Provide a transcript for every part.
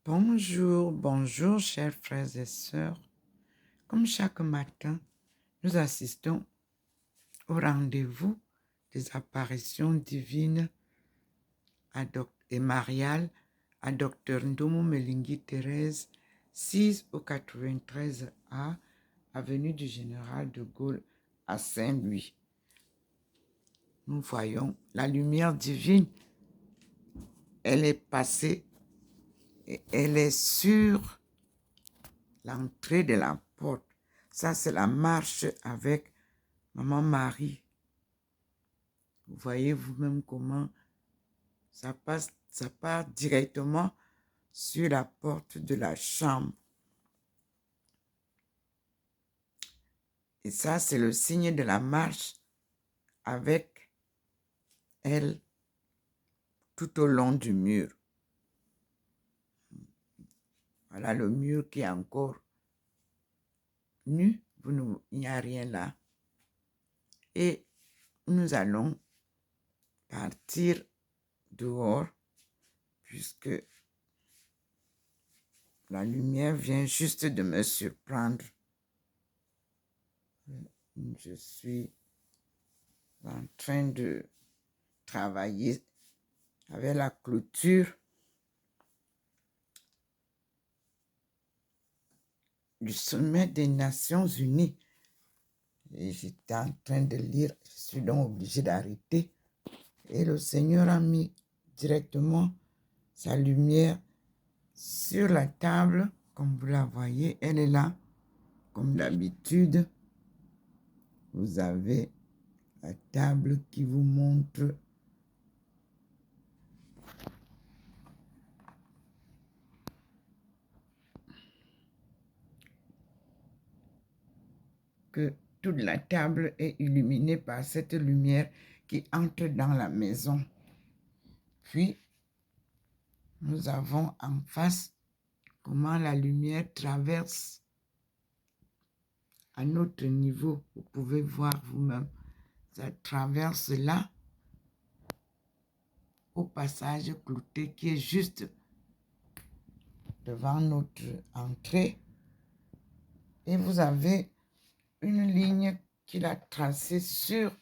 Bonjour, bonjour, chers frères et sœurs. Comme chaque matin, nous assistons au rendez-vous des apparitions divines et mariales à Dr Ndomo Melingui Thérèse, 6 au 93A, avenue du Général de Gaulle à Saint-Louis. Nous voyons la lumière divine. Elle est passée et elle est sur l'entrée de la porte. Ça, c'est la marche avec Maman Marie. Vous voyez vous-même comment ça part directement sur la porte de la chambre. Et ça, c'est le signe de la marche avec elle tout au long du mur. Voilà le mur qui est encore nu. Il n'y a rien là. Et nous allons partir dehors puisque la lumière vient juste de me surprendre. Je suis en train de travailler avec la clôture du sommet des Nations Unies. Et j'étais en train de lire, je suis donc obligée d'arrêter. Et le Seigneur a mis directement sa lumière sur la table, comme vous la voyez, elle est là, comme d'habitude. Vous avez la table qui vous montre que toute la table est illuminée par cette lumière qui entre dans la maison. Puis, nous avons en face comment la lumière traverse à notre niveau. Vous pouvez voir vous-même. Ça traverse là, au passage clouté qui est juste devant notre entrée. Et vous avez une ligne qu'il a tracée sur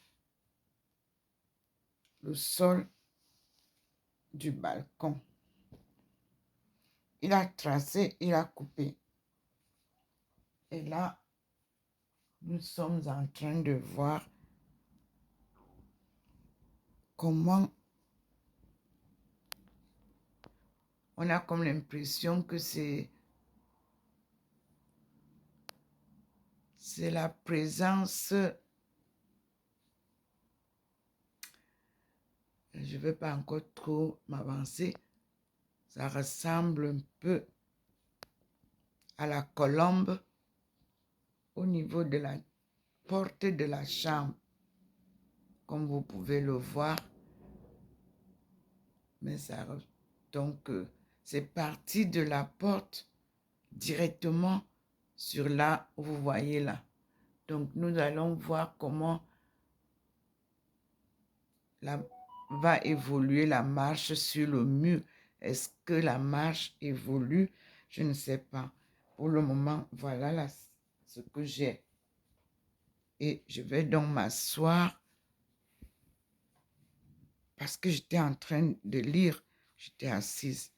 le sol du balcon. Il a tracé, il a coupé. Et là, nous sommes en train de voir comment on a comme l'impression que c'est la présence, je ne vais pas encore trop m'avancer, ça ressemble un peu à la colombe au niveau de la porte de la chambre, comme vous pouvez le voir. Mais ça, donc, c'est parti de la porte directement sur là où vous voyez là. Donc, nous allons voir comment va évoluer la marche sur le mur. Est-ce que la marche évolue? Je ne sais pas. Pour le moment, voilà là, ce que j'ai. Et je vais donc m'asseoir parce que j'étais en train de lire. J'étais assise.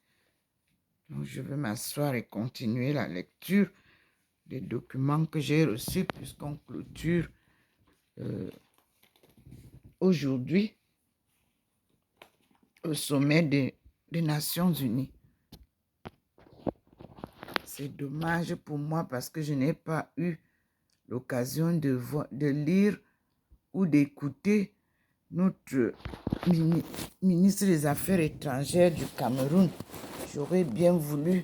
Donc, je vais m'asseoir et continuer la lecture des documents que j'ai reçus puisqu'on clôture aujourd'hui au sommet des Nations Unies. C'est dommage pour moi parce que je n'ai pas eu l'occasion de lire ou d'écouter notre ministre des Affaires étrangères du Cameroun. J'aurais bien voulu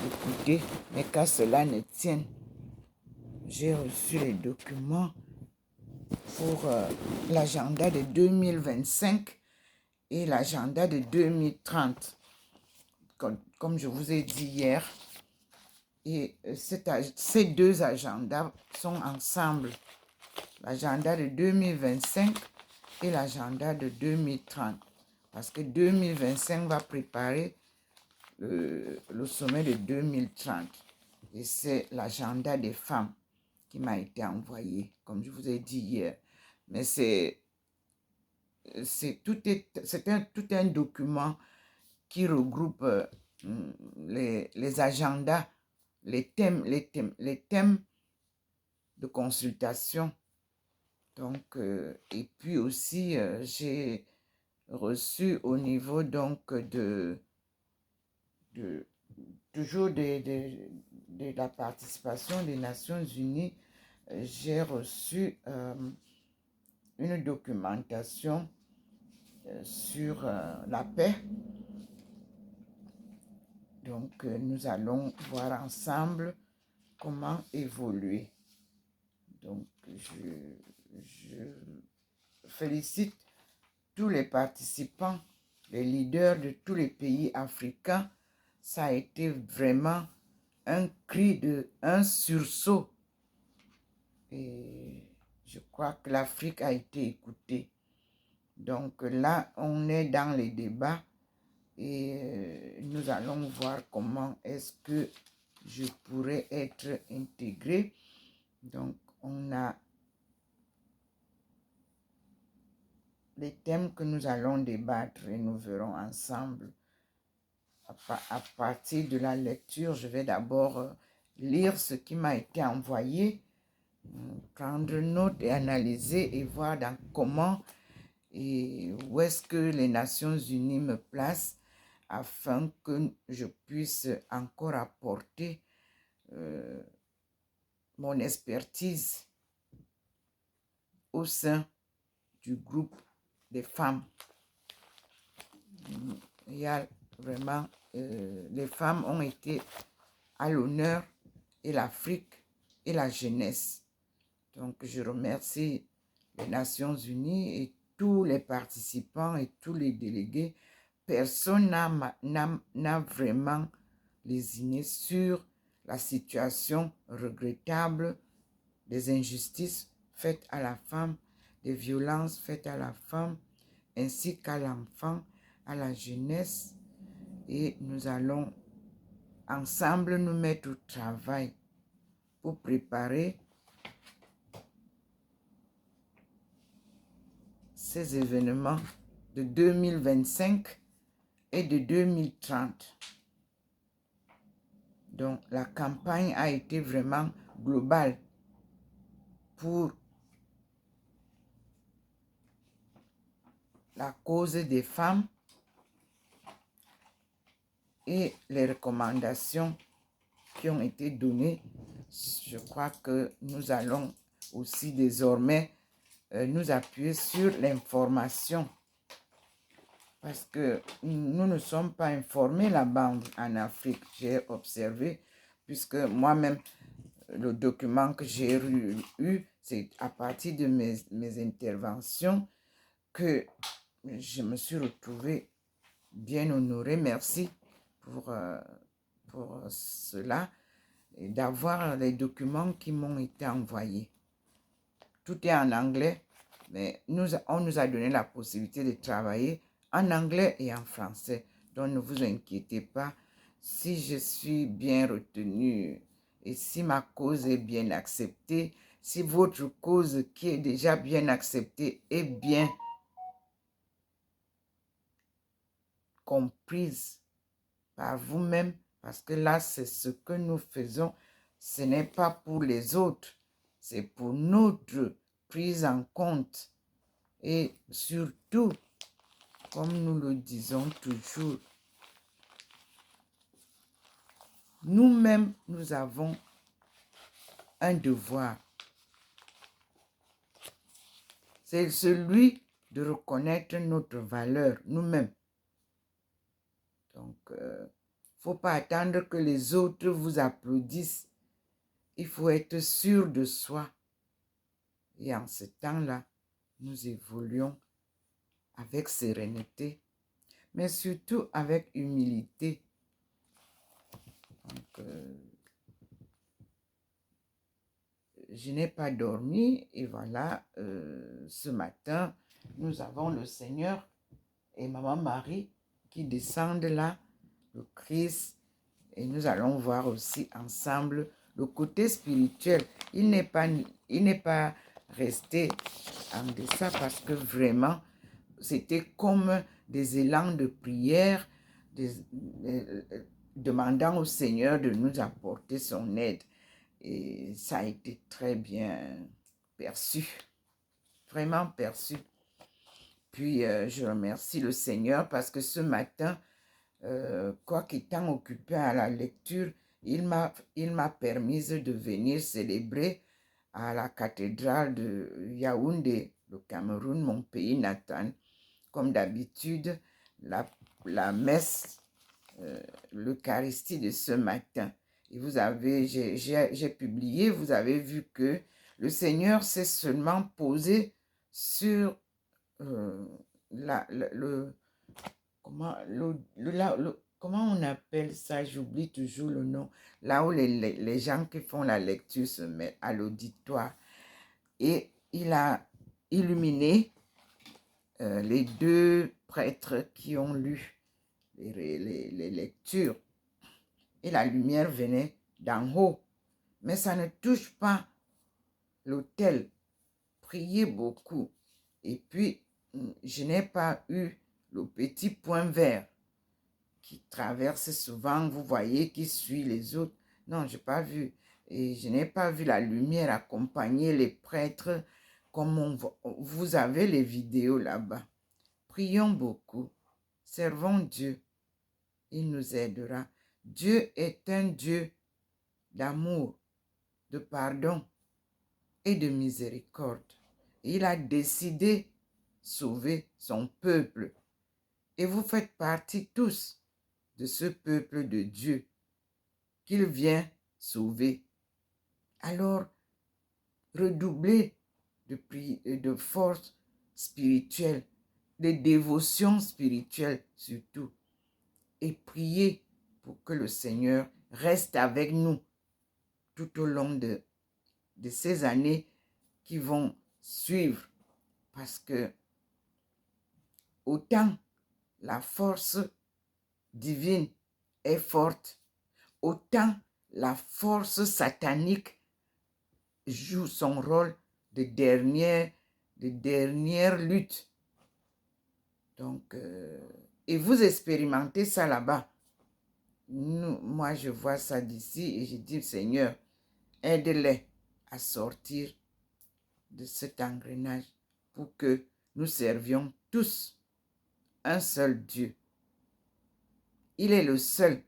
écouter, mais qu'à cela ne tienne. J'ai reçu les documents pour l'agenda de 2025 et l'agenda de 2030. Comme je vous ai dit hier, et ces deux agendas sont ensemble. L'agenda de 2025 et l'agenda de 2030. Parce que 2025 va préparer le sommet de 2030. Et c'est l'agenda des femmes qui m'a été envoyé, comme je vous ai dit hier. Mais tout un document qui regroupe les agendas, les thèmes de consultation. Donc, et puis aussi, j'ai reçu au niveau donc toujours de la participation des Nations Unies, j'ai reçu une documentation sur la paix. Donc, nous allons voir ensemble comment évoluer. Donc, je félicite tous les participants, les leaders de tous les pays africains. Ça a été vraiment un cri un sursaut. Et je crois que l'Afrique a été écoutée. Donc là, on est dans les débats et nous allons voir comment est-ce que je pourrais être intégré. Donc, on a les thèmes que nous allons débattre et nous verrons ensemble. À partir de la lecture, je vais d'abord lire ce qui m'a été envoyé, prendre note et analyser et voir comment et où est-ce que les Nations Unies me placent afin que je puisse encore apporter mon expertise au sein du groupe des femmes. Il y a vraiment, les femmes ont été à l'honneur et l'Afrique et la jeunesse. Donc, je remercie les Nations Unies et tous les participants et tous les délégués. Personne n'a vraiment lésiné sur la situation regrettable des injustices faites à la femme, des violences faites à la femme, ainsi qu'à l'enfant, à la jeunesse. Et nous allons ensemble nous mettre au travail pour préparer ces événements de 2025 et de 2030. Donc, la campagne a été vraiment globale pour la cause des femmes et les recommandations qui ont été données. Je crois que nous allons aussi désormais nous appuyer sur l'information parce que nous ne sommes pas informés là-bas en Afrique, j'ai observé, puisque moi-même, le document que j'ai eu, c'est à partir de mes interventions que je me suis retrouvée bien honorée. Merci pour cela et d'avoir les documents qui m'ont été envoyés. Tout est en anglais, mais on nous a donné la possibilité de travailler en anglais et en français. Donc, ne vous inquiétez pas. Si je suis bien retenue et si ma cause est bien acceptée, si votre cause qui est déjà bien acceptée est bien comprise par vous-même, parce que là, c'est ce que nous faisons. Ce n'est pas pour les autres, c'est pour notre prise en compte. Et surtout, comme nous le disons toujours, nous-mêmes, nous avons un devoir. C'est celui de reconnaître notre valeur nous-mêmes. Donc, il ne faut pas attendre que les autres vous applaudissent. Il faut être sûr de soi. Et en ce temps-là, nous évoluons avec sérénité, mais surtout avec humilité. Donc, je n'ai pas dormi et voilà, ce matin, nous avons le Seigneur et Maman Marie qui descendent là le Christ. Et nous allons voir aussi ensemble le côté spirituel. Il n'est pas resté en deçà parce que vraiment, c'était comme des élans de prière, demandant au Seigneur de nous apporter son aide. Et ça a été très bien perçu, vraiment perçu. Puis, je remercie le Seigneur parce que ce matin, quoiqu'étant occupé à la lecture, il m'a permis de venir célébrer à la cathédrale de Yaoundé, le Cameroun, mon pays natal. Comme d'habitude, la messe, l'Eucharistie de ce matin. Et vous avez, j'ai publié, vous avez vu que le Seigneur s'est seulement posé sur comment on appelle ça, j'oublie toujours le nom, là où les gens qui font la lecture se mettent à l'auditoire. Et il a illuminé les deux prêtres qui ont lu les lectures. Et la lumière venait d'en haut. Mais ça ne touche pas l'autel. Priez beaucoup. Et puis, je n'ai pas eu le petit point vert qui traverse souvent, vous voyez, qui suit les autres. Non, je n'ai pas vu. Et je n'ai pas vu la lumière accompagner les prêtres comme vous avez les vidéos là-bas. Prions beaucoup. Servons Dieu. Il nous aidera. Dieu est un Dieu d'amour, de pardon et de miséricorde. Il a décidé sauver son peuple. Et vous faites partie tous de ce peuple de Dieu qu'il vient sauver. Alors, redoublez de force spirituelle, de dévotion spirituelle surtout, et priez pour que le Seigneur reste avec nous tout au long de ces années qui vont suivre, parce que autant la force divine est forte, autant la force satanique joue son rôle de dernière lutte. Donc, et vous expérimentez ça là-bas. Moi, je vois ça d'ici et je dis, Seigneur, aide-les à sortir de cet engrenage pour que nous servions tous un seul Dieu. Il est le seul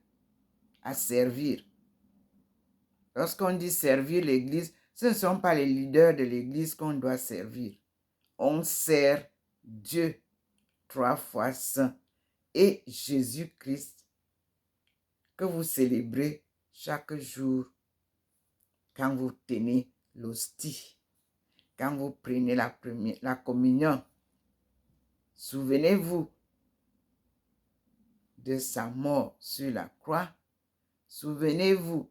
à servir. Lorsqu'on dit servir l'Église, ce ne sont pas les leaders de l'Église qu'on doit servir. On sert Dieu 3 fois saint et Jésus-Christ que vous célébrez chaque jour quand vous tenez l'hostie, quand vous prenez la communion. Souvenez-vous de sa mort sur la croix. Souvenez-vous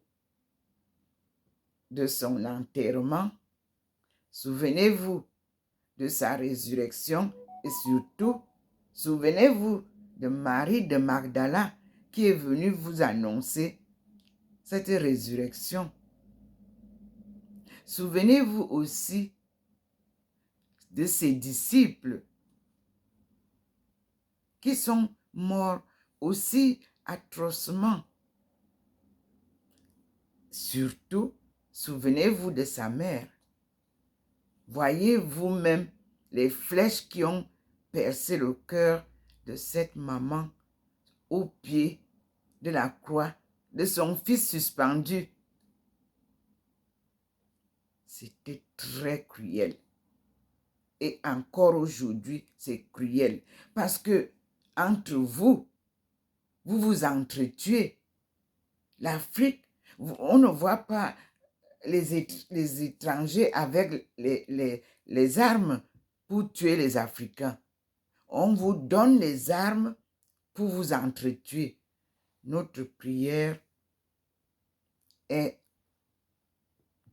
de son enterrement. Souvenez-vous de sa résurrection et surtout, souvenez-vous de Marie de Magdala qui est venue vous annoncer cette résurrection. Souvenez-vous aussi de ses disciples qui sont morts aussi atrocement. Surtout, souvenez-vous de sa mère. Voyez vous-même les flèches qui ont percé le cœur de cette maman au pied de la croix de son fils suspendu. C'était très cruel. Et encore aujourd'hui, c'est cruel. Parce que entre vous, vous vous entretuez. L'Afrique, on ne voit pas les étrangers avec les armes pour tuer les Africains. On vous donne les armes pour vous entretuer. Notre prière est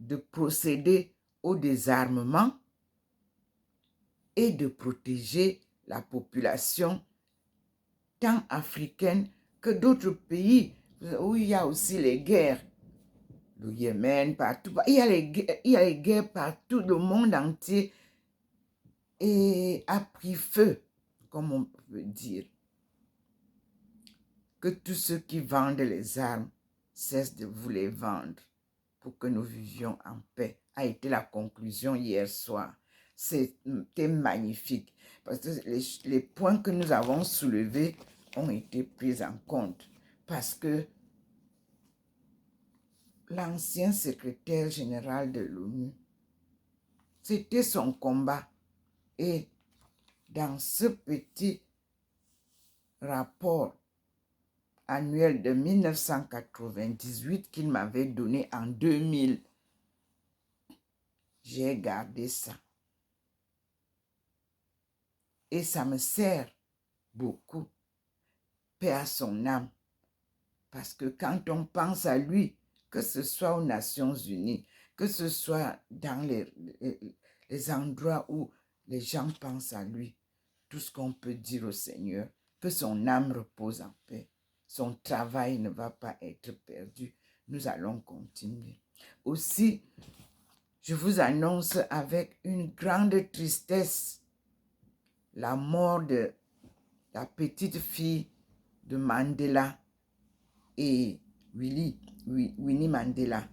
de procéder au désarmement et de protéger la population tant africaine que d'autres pays où il y a aussi les guerres, le Yémen, partout, il y a les guerres partout, le monde entier a pris feu, comme on peut dire. Que tous ceux qui vendent les armes cessent de vous les vendre pour que nous vivions en paix, a été la conclusion hier soir. C'était magnifique parce que les points que nous avons soulevés ont été pris en compte parce que l'ancien secrétaire général de l'ONU, c'était son combat. Et dans ce petit rapport annuel de 1998 qu'il m'avait donné en 2000, j'ai gardé ça. Et ça me sert beaucoup. Paix à son âme. Parce que quand on pense à lui, que ce soit aux Nations Unies, que ce soit dans les endroits où les gens pensent à lui, tout ce qu'on peut dire au Seigneur, que son âme repose en paix. Son travail ne va pas être perdu. Nous allons continuer. Aussi, je vous annonce avec une grande tristesse la mort de la petite fille de Mandela et Winnie Mandela,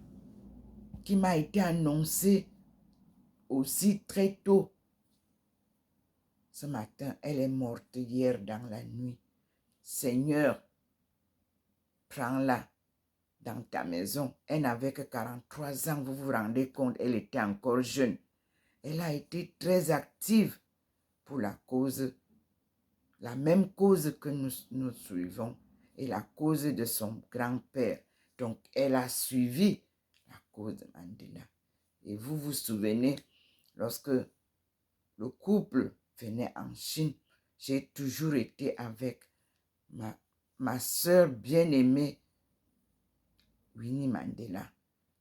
qui m'a été annoncée aussi très tôt. Ce matin, elle est morte hier dans la nuit. Seigneur, prends-la dans ta maison. Elle n'avait que 43 ans, vous vous rendez compte, elle était encore jeune. Elle a été très active pour la cause, la même cause que nous suivons, et la cause de son grand-père. Donc, elle a suivi la cause de Mandela. Et vous vous souvenez, lorsque le couple venait en Chine, j'ai toujours été avec ma sœur bien-aimée, Winnie Mandela.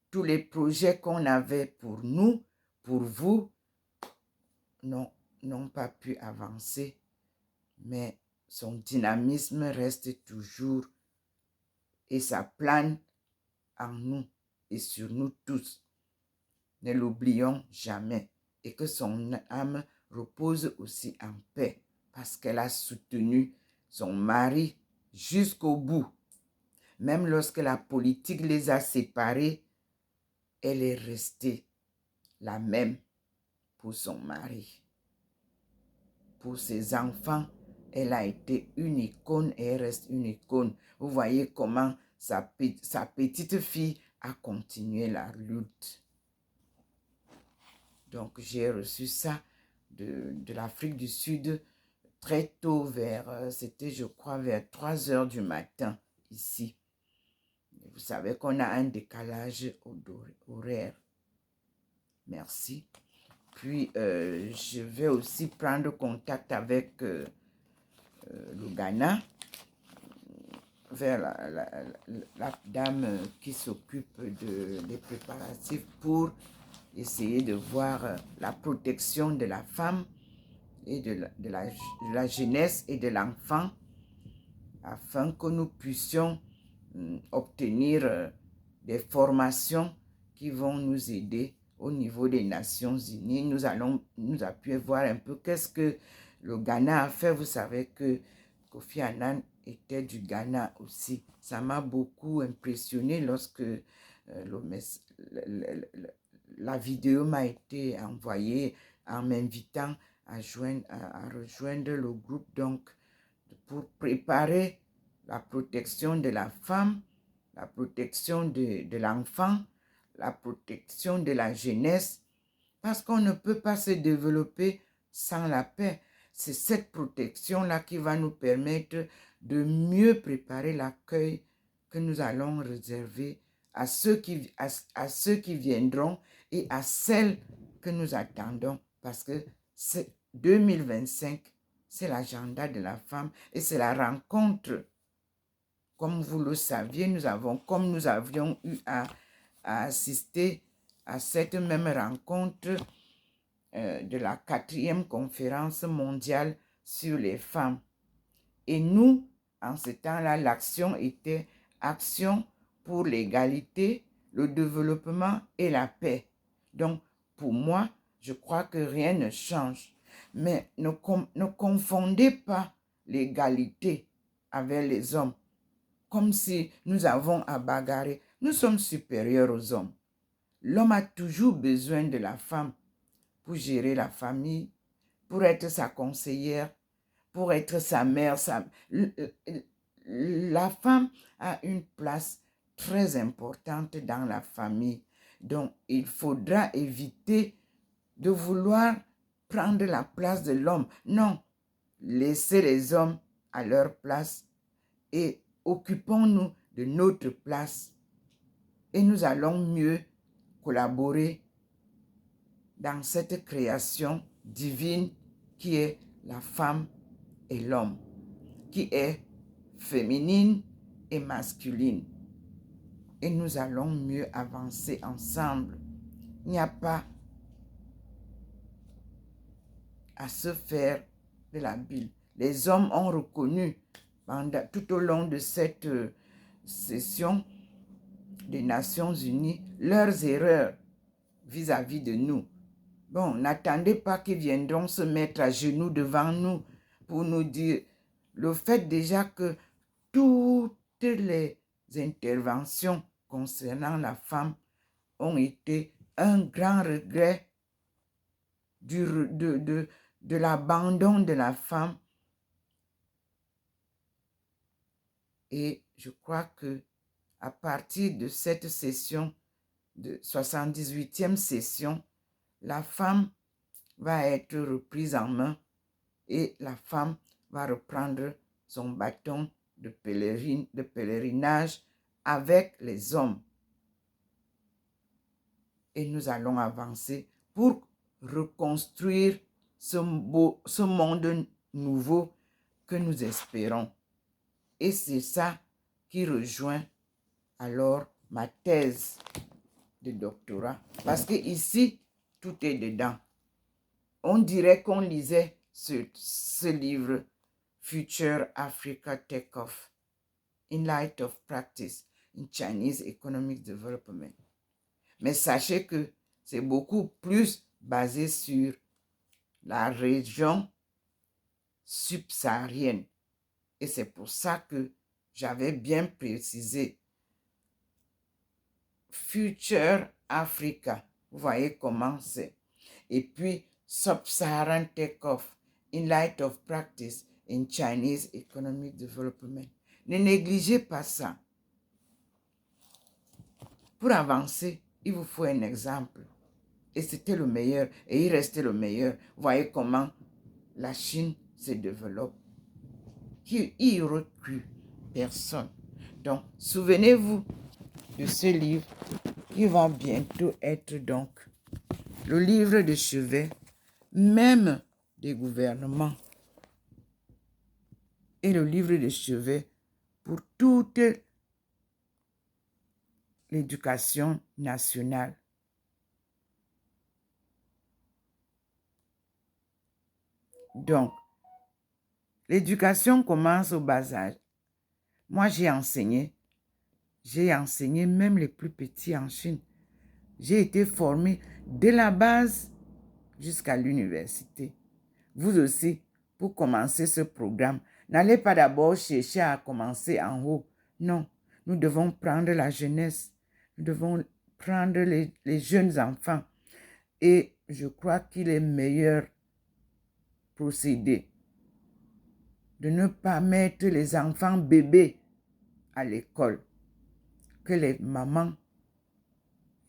Tous les projets qu'on avait pour nous, pour vous, n'ont pas pu avancer, mais son dynamisme reste toujours et ça plane en nous et sur nous tous. Ne l'oublions jamais et que son âme repose aussi en paix parce qu'elle a soutenu son mari jusqu'au bout. Même lorsque la politique les a séparés, elle est restée la même pour son mari. Pour ses enfants, elle a été une icône et elle reste une icône. Vous voyez comment sa petite fille a continué la lutte. Donc, j'ai reçu ça de l'Afrique du Sud très tôt, c'était je crois vers 3 heures du matin ici. Vous savez qu'on a un décalage horaire. Merci. Puis, je vais aussi prendre contact avec le Ghana, vers la dame qui s'occupe des préparatifs pour essayer de voir la protection de la femme et de la jeunesse et de l'enfant afin que nous puissions obtenir des formations qui vont nous aider au niveau des Nations Unies. Nous allons nous appuyer, voir un peu qu'est-ce que le Ghana a fait. Vous savez que Kofi Annan était du Ghana aussi. Ça m'a beaucoup impressionné lorsque la vidéo m'a été envoyée en m'invitant à rejoindre le groupe, donc pour préparer la protection de la femme, la protection de l'enfant, la protection de la jeunesse, parce qu'on ne peut pas se développer sans la paix. C'est cette protection-là qui va nous permettre de mieux préparer l'accueil que nous allons réserver à ceux qui viendront et à celles que nous attendons, parce que c'est 2025, c'est l'agenda de la femme et c'est la rencontre. Comme vous le saviez, comme nous avions eu à assister à cette même rencontre de la 4e conférence mondiale sur les femmes. Et nous, En ce temps-là, l'action était action pour l'égalité, le développement et la paix. Donc, pour moi, je crois que rien ne change. Mais ne confondez pas l'égalité avec les hommes, comme si nous avons à bagarrer. Nous sommes supérieurs aux hommes. L'homme a toujours besoin de la femme pour gérer la famille, pour être sa conseillère, pour être sa mère. La femme a une place très importante dans la famille. Donc, il faudra éviter de vouloir prendre la place de l'homme. Non, laissez les hommes à leur place et occupons-nous de notre place. Et nous allons mieux collaborer dans cette création divine qui est la femme et l'homme, qui est féminine et masculine. Et nous allons mieux avancer ensemble. Il n'y a pas à se faire de la bile. Les hommes ont reconnu tout au long de cette session des Nations Unies leurs erreurs vis-à-vis de nous. Bon, n'attendez pas qu'ils viendront se mettre à genoux devant nous pour nous dire le fait déjà que toutes les interventions concernant la femme ont été un grand regret de l'abandon de la femme. Et je crois que à partir de cette session, de 78e session, la femme va être reprise en main et la femme va reprendre son bâton de pèlerinage avec les hommes. Et nous allons avancer pour reconstruire ce monde nouveau que nous espérons. Et c'est ça qui rejoint alors ma thèse de doctorat. Parce que ici, tout est dedans. On dirait qu'on lisait ce livre, Future Africa Take-Off, in Light of Practice in Chinese Economic Development. Mais sachez que c'est beaucoup plus basé sur la région subsaharienne. Et c'est pour ça que j'avais bien précisé Future Africa. Vous voyez comment c'est. Et puis, Sub-Saharan Take-Off in Light of Practice in Chinese Economic Development. Ne négligez pas ça. Pour avancer, il vous faut un exemple. Et c'était le meilleur. Et il restait le meilleur. Vous voyez comment la Chine se développe. Il n'y aurait plus personne. Donc, souvenez-vous de ce livre qui va bientôt être donc le livre de chevet, même des gouvernements, et le livre de chevet pour toute l'éducation nationale. Donc, l'éducation commence au bas âge. Moi, j'ai enseigné même les plus petits en Chine. J'ai été formée dès la base jusqu'à l'université. Vous aussi, pour commencer ce programme, n'allez pas d'abord chercher à commencer en haut. Non, nous devons prendre la jeunesse. Nous devons prendre les jeunes enfants. Et je crois qu'il est meilleur procédé de ne pas mettre les enfants bébés à l'école, que les mamans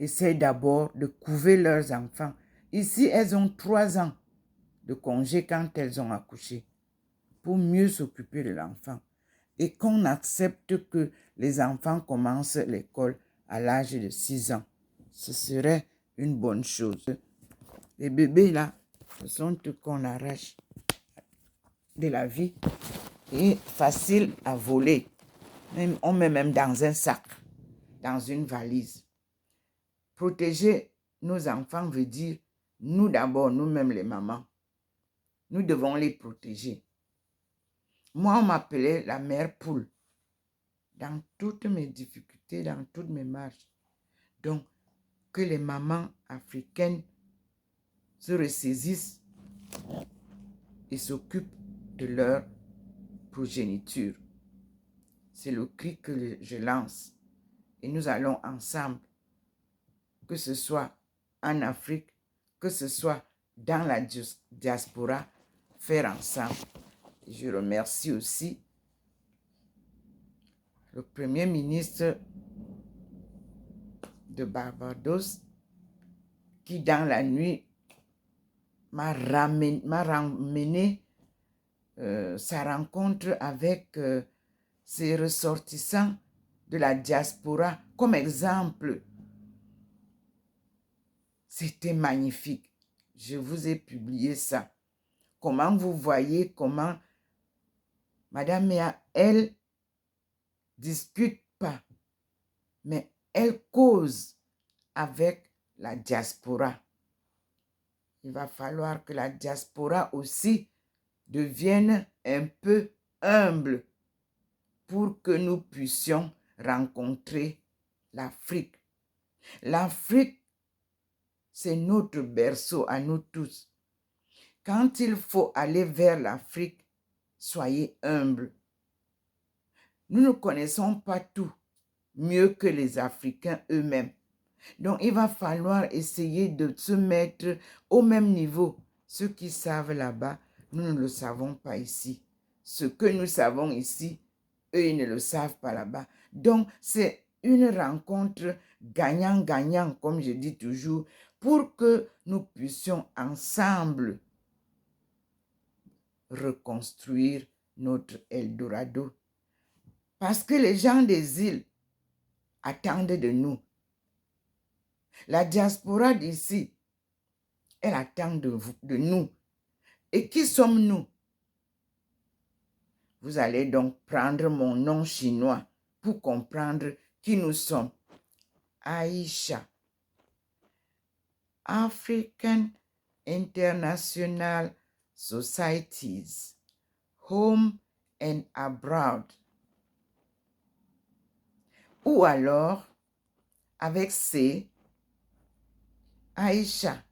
essaient d'abord de couver leurs enfants. Ici, elles ont 3 ans de congé quand elles ont accouché pour mieux s'occuper de l'enfant. Et qu'on accepte que les enfants commencent l'école à l'âge de 6 ans. Ce serait une bonne chose. Les bébés là, ce sont eux qu'on arrache de la vie et facile à voler. On met même dans un sac, dans une valise. Protéger nos enfants veut dire, nous d'abord, nous-mêmes les mamans, nous devons les protéger. Moi, on m'appelait la mère poule. Dans toutes mes difficultés, dans toutes mes marches. Donc, que les mamans africaines se ressaisissent et s'occupent de leur progéniture. C'est le cri que je lance. Et nous allons ensemble, que ce soit en Afrique, que ce soit dans la diaspora, faire ensemble. Et je remercie aussi le Premier ministre de Barbados qui, dans la nuit, m'a ramené sa rencontre avec ses ressortissants de la diaspora comme exemple. C'était magnifique. Je vous ai publié ça. Comment vous voyez comment Madame Mea, elle discute pas, mais elle cause avec la diaspora. Il va falloir que la diaspora aussi devienne un peu humble pour que nous puissions rencontrer l'Afrique. L'Afrique, c'est notre berceau à nous tous. Quand il faut aller vers l'Afrique, soyez humbles. Nous ne connaissons pas tout mieux que les Africains eux-mêmes. Donc, il va falloir essayer de se mettre au même niveau. Ceux qui savent là-bas, nous ne le savons pas ici. Ce que nous savons ici, eux, ils ne le savent pas là-bas. Donc, c'est une rencontre gagnant-gagnant, comme je dis toujours, pour que nous puissions ensemble reconstruire notre Eldorado. Parce que les gens des îles attendent de nous. La diaspora d'ici, elle attend de nous. Et qui sommes-nous? Vous allez donc prendre mon nom chinois pour comprendre qui nous sommes. Aïcha. African International Societies, Home and Abroad. Ou alors, avec C, Aïcha.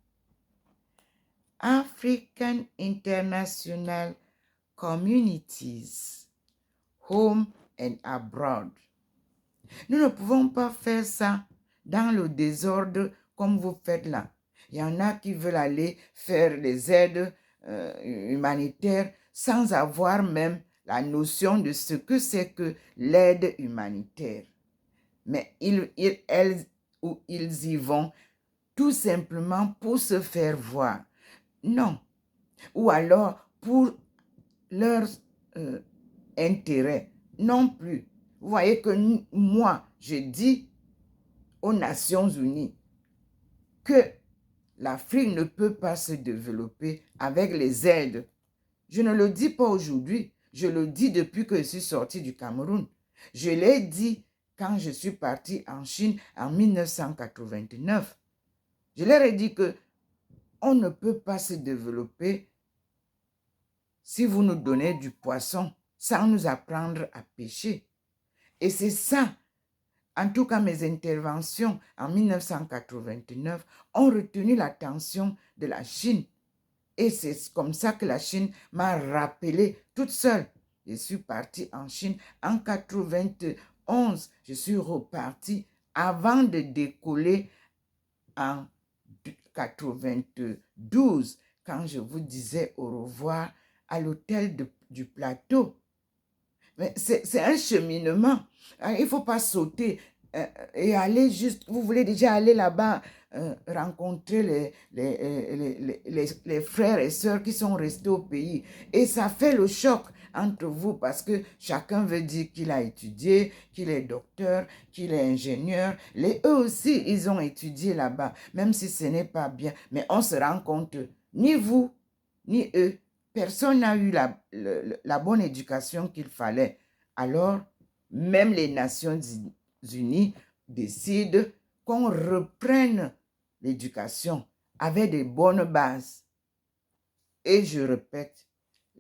African International Communities, Home and Abroad. Nous ne pouvons pas faire ça dans le désordre comme vous faites là. Il y en a qui veulent aller faire les aides humanitaires sans avoir même la notion de ce que c'est que l'aide humanitaire. Mais elles ou ils y vont tout simplement pour se faire voir. Non. Ou alors pour leur intérêt. Non plus. Vous voyez que moi, je dis aux Nations Unies que l'Afrique ne peut pas se développer avec les aides. Je ne le dis pas aujourd'hui, je le dis depuis que je suis sortie du Cameroun. Je l'ai dit quand je suis partie en Chine en 1989. Je leur ai dit que on ne peut pas se développer si vous nous donnez du poisson sans nous apprendre à pêcher. Et c'est ça, en tout cas mes interventions en 1989 ont retenu l'attention de la Chine. Et c'est comme ça que la Chine m'a rappelé toute seule. Je suis partie en Chine en 91. Je suis repartie avant de décoller en 92, quand je vous disais au revoir à l'hôtel du Plateau. Mais c'est un cheminement. Il ne faut pas sauter et aller juste... Vous voulez déjà aller là-bas rencontrer les frères et sœurs qui sont restés au pays. Et ça fait le choc entre vous parce que chacun veut dire qu'il a étudié, qu'il est docteur, qu'il est ingénieur. Eux aussi, ils ont étudié là-bas, même si ce n'est pas bien. Mais on se rend compte, ni vous, ni eux, personne n'a eu la bonne éducation qu'il fallait. Alors, même les Nations Unies décident qu'on reprenne l'éducation avec des bonnes bases. Et je répète,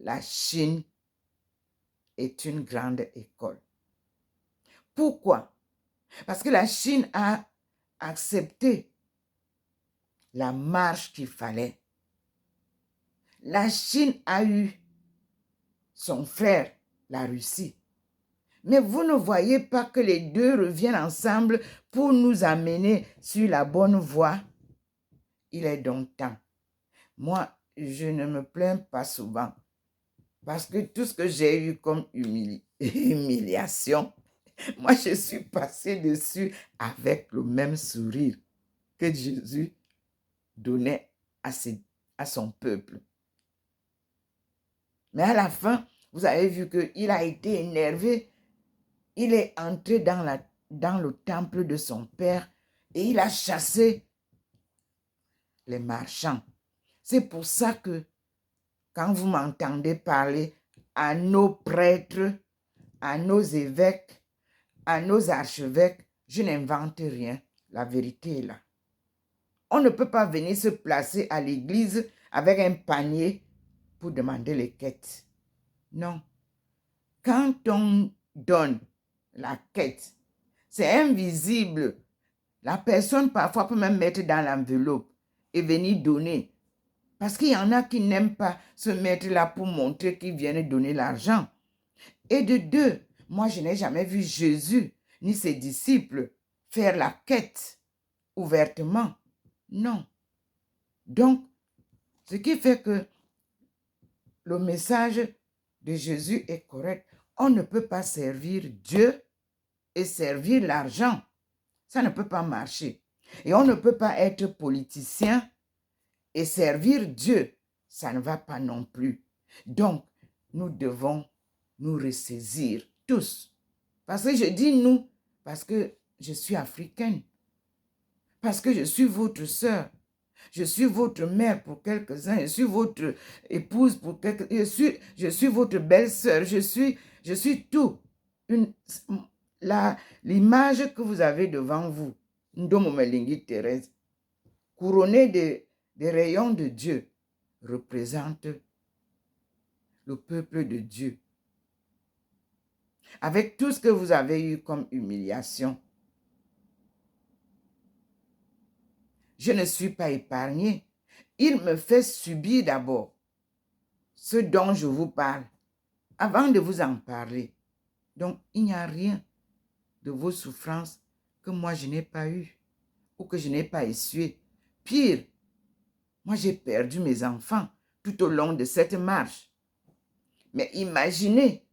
la Chine est une grande école. Pourquoi? Parce que la Chine a accepté la marche qu'il fallait. La Chine a eu son frère, la Russie. Mais vous ne voyez pas que les deux reviennent ensemble pour nous amener sur la bonne voie? Il est donc temps. Moi, je ne me plains pas souvent parce que tout ce que j'ai eu comme humiliation, moi, je suis passée dessus avec le même sourire que Jésus donnait à son peuple. Mais à la fin, vous avez vu qu'il a été énervé. Il est entré dans le temple de son père et il a chassé les marchands. C'est pour ça que quand vous m'entendez parler à nos prêtres, à nos évêques, à nos archevêques, je n'invente rien. La vérité est là. On ne peut pas venir se placer à l'église avec un panier pour demander les quêtes. Non. Quand on donne la quête, c'est invisible. La personne parfois peut même mettre dans l'enveloppe et venir donner. Parce qu'il y en a qui n'aiment pas se mettre là pour montrer qu'ils viennent donner l'argent. Et de deux, moi je n'ai jamais vu Jésus ni ses disciples faire la quête ouvertement. Non. Donc, ce qui fait que le message de Jésus est correct. On ne peut pas servir Dieu et servir l'argent. Ça ne peut pas marcher. Et on ne peut pas être politicien et servir Dieu. Ça ne va pas non plus. Donc, nous devons nous ressaisir tous. Parce que je dis nous, parce que je suis africaine. Parce que je suis votre sœur. Je suis votre mère pour quelques-uns. Je suis votre épouse pour quelques-uns. Je suis votre belle-sœur. Je suis tout. L'image que vous avez devant vous, Ndomo Melingi Thérèse, couronnée des rayons de Dieu, représente le peuple de Dieu. Avec tout ce que vous avez eu comme humiliation, je ne suis pas épargnée. Il me fait subir d'abord ce dont je vous parle, avant de vous en parler. Donc, il n'y a rien de vos souffrances que moi je n'ai pas eu ou que je n'ai pas essuyé. Pire, moi j'ai perdu mes enfants tout au long de cette marche. Mais imaginez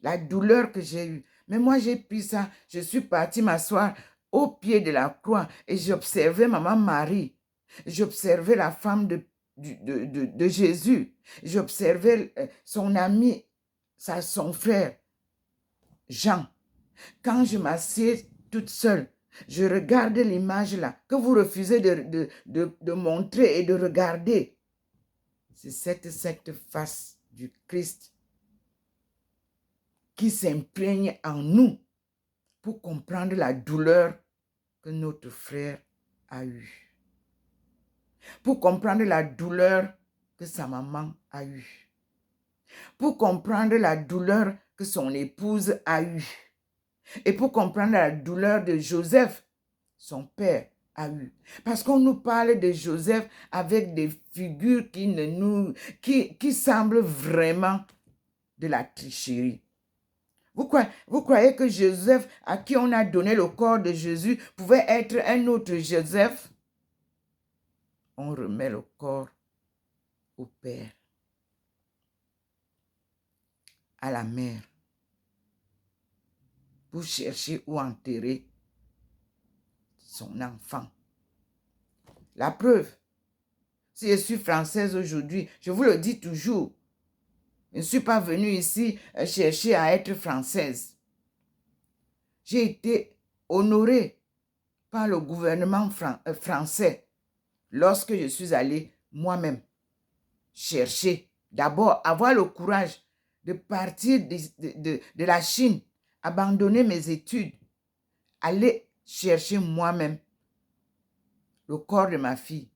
la douleur que j'ai eue. Mais moi j'ai pris ça, je suis partie m'asseoir au pied de la croix et j'observais Maman Marie. J'observais la femme de Jésus. J'observais son ami, son frère, Jean. Quand je m'assieds toute seule, je regarde l'image là que vous refusez de montrer et de regarder. C'est cette face du Christ qui s'imprègne en nous pour comprendre la douleur que notre frère a eue. Pour comprendre la douleur que sa maman a eue. Pour comprendre la douleur que son épouse a eue. Et pour comprendre la douleur de Joseph, son père a eu. Parce qu'on nous parle de Joseph avec des figures qui semblent vraiment de la tricherie. Vous croyez que Joseph, à qui on a donné le corps de Jésus, pouvait être un autre Joseph? On remet le corps au père, à la mère, pour chercher où enterrer son enfant. La preuve, si je suis française aujourd'hui, je vous le dis toujours, je ne suis pas venue ici chercher à être française. J'ai été honorée par le gouvernement français lorsque je suis allée moi-même chercher, d'abord avoir le courage de partir de la Chine, abandonner mes études, aller chercher moi-même le corps de ma fille.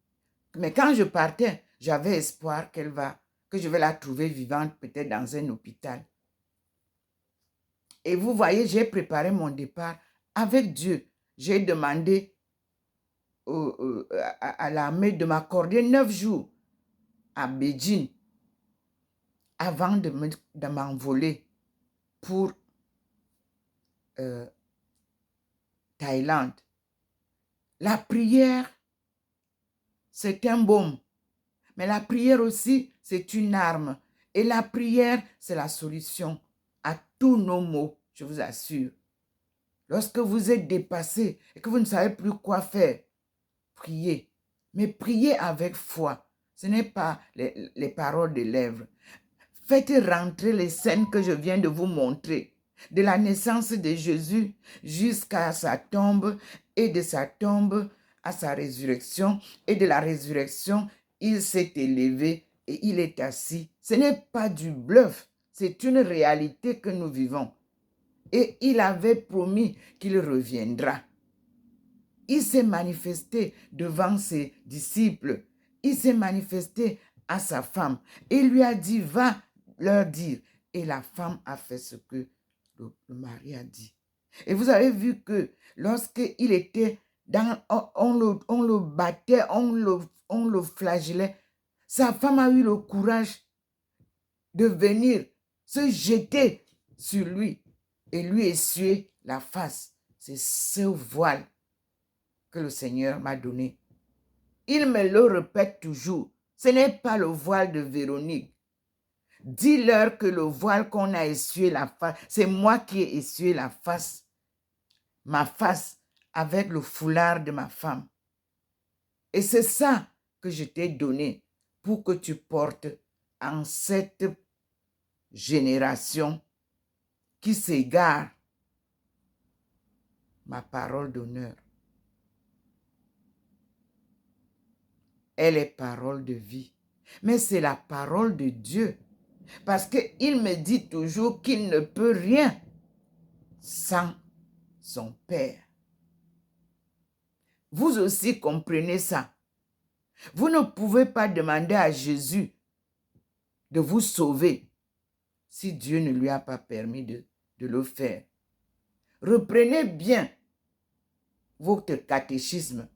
Mais quand je partais, j'avais espoir que je vais la trouver vivante peut-être dans un hôpital. Et vous voyez, j'ai préparé mon départ avec Dieu. J'ai demandé à l'armée de m'accorder 9 jours à Beijing avant de m'envoler pour Thaïlande. La prière, c'est un baume. Mais la prière aussi, c'est une arme. Et la prière, c'est la solution à tous nos maux, je vous assure. Lorsque vous êtes dépassé et que vous ne savez plus quoi faire, priez. Mais priez avec foi. Ce n'est pas les paroles des lèvres. Faites rentrer les scènes que je viens de vous montrer. De la naissance de Jésus jusqu'à sa tombe et de sa tombe à sa résurrection. Et de la résurrection, il s'est élevé et il est assis. Ce n'est pas du bluff, c'est une réalité que nous vivons. Et il avait promis qu'il reviendra. Il s'est manifesté devant ses disciples. Il s'est manifesté à sa femme. Il lui a dit, va leur dire. Et la femme a fait ce que le mari a dit. Et vous avez vu que lorsqu'il était dans, on le battait, on le flagellait, sa femme a eu le courage de venir se jeter sur lui et lui essuyer la face. C'est ce voile que le Seigneur m'a donné. Il me le répète toujours. Ce n'est pas le voile de Véronique. Dis-leur que le voile qu'on a essuyé la face, c'est moi qui ai essuyé la face, ma face, avec le foulard de ma femme. Et c'est ça que je t'ai donné pour que tu portes en cette génération qui s'égare ma parole d'honneur. Elle est parole de vie. Mais c'est la parole de Dieu. Parce qu'il me dit toujours qu'il ne peut rien sans son Père. Vous aussi comprenez ça. Vous ne pouvez pas demander à Jésus de vous sauver si Dieu ne lui a pas permis de le faire. Reprenez bien votre catéchisme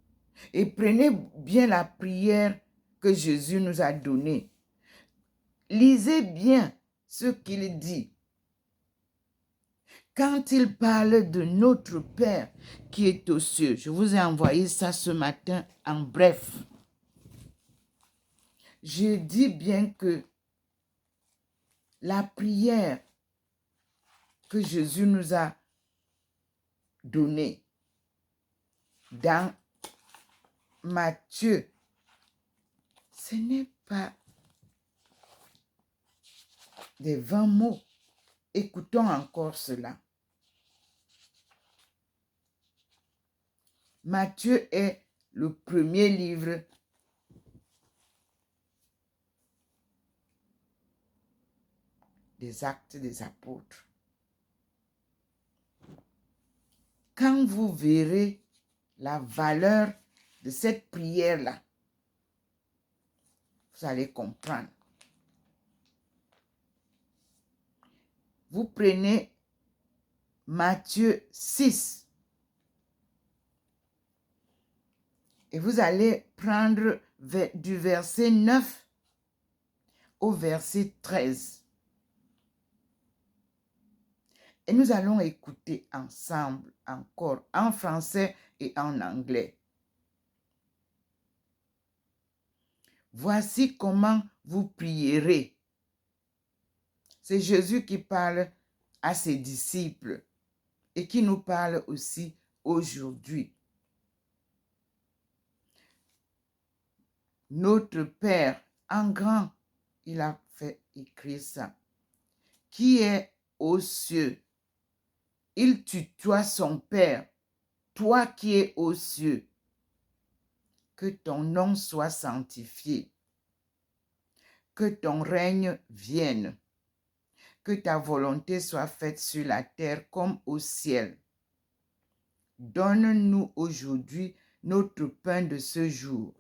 et prenez bien la prière que Jésus nous a donnée. Lisez bien ce qu'il dit. Quand il parle de notre Père qui est aux cieux, je vous ai envoyé ça ce matin en bref. Je dis bien que la prière que Jésus nous a donnée dans Matthieu, ce n'est pas des 20 mots. Écoutons encore cela. Matthieu est le premier livre des Actes des Apôtres. Quand vous verrez la valeur de cette prière-là, vous allez comprendre. Vous prenez Matthieu 6 et vous allez prendre du verset 9 au verset 13. Et nous allons écouter ensemble encore en français et en anglais. Voici comment vous prierez. C'est Jésus qui parle à ses disciples et qui nous parle aussi aujourd'hui. Notre Père, en grand, il a fait écrire ça, qui est aux cieux. Il tutoie son Père, toi qui es aux cieux. Que ton nom soit sanctifié, que ton règne vienne, que ta volonté soit faite sur la terre comme au ciel. Donne-nous aujourd'hui notre pain de ce jour.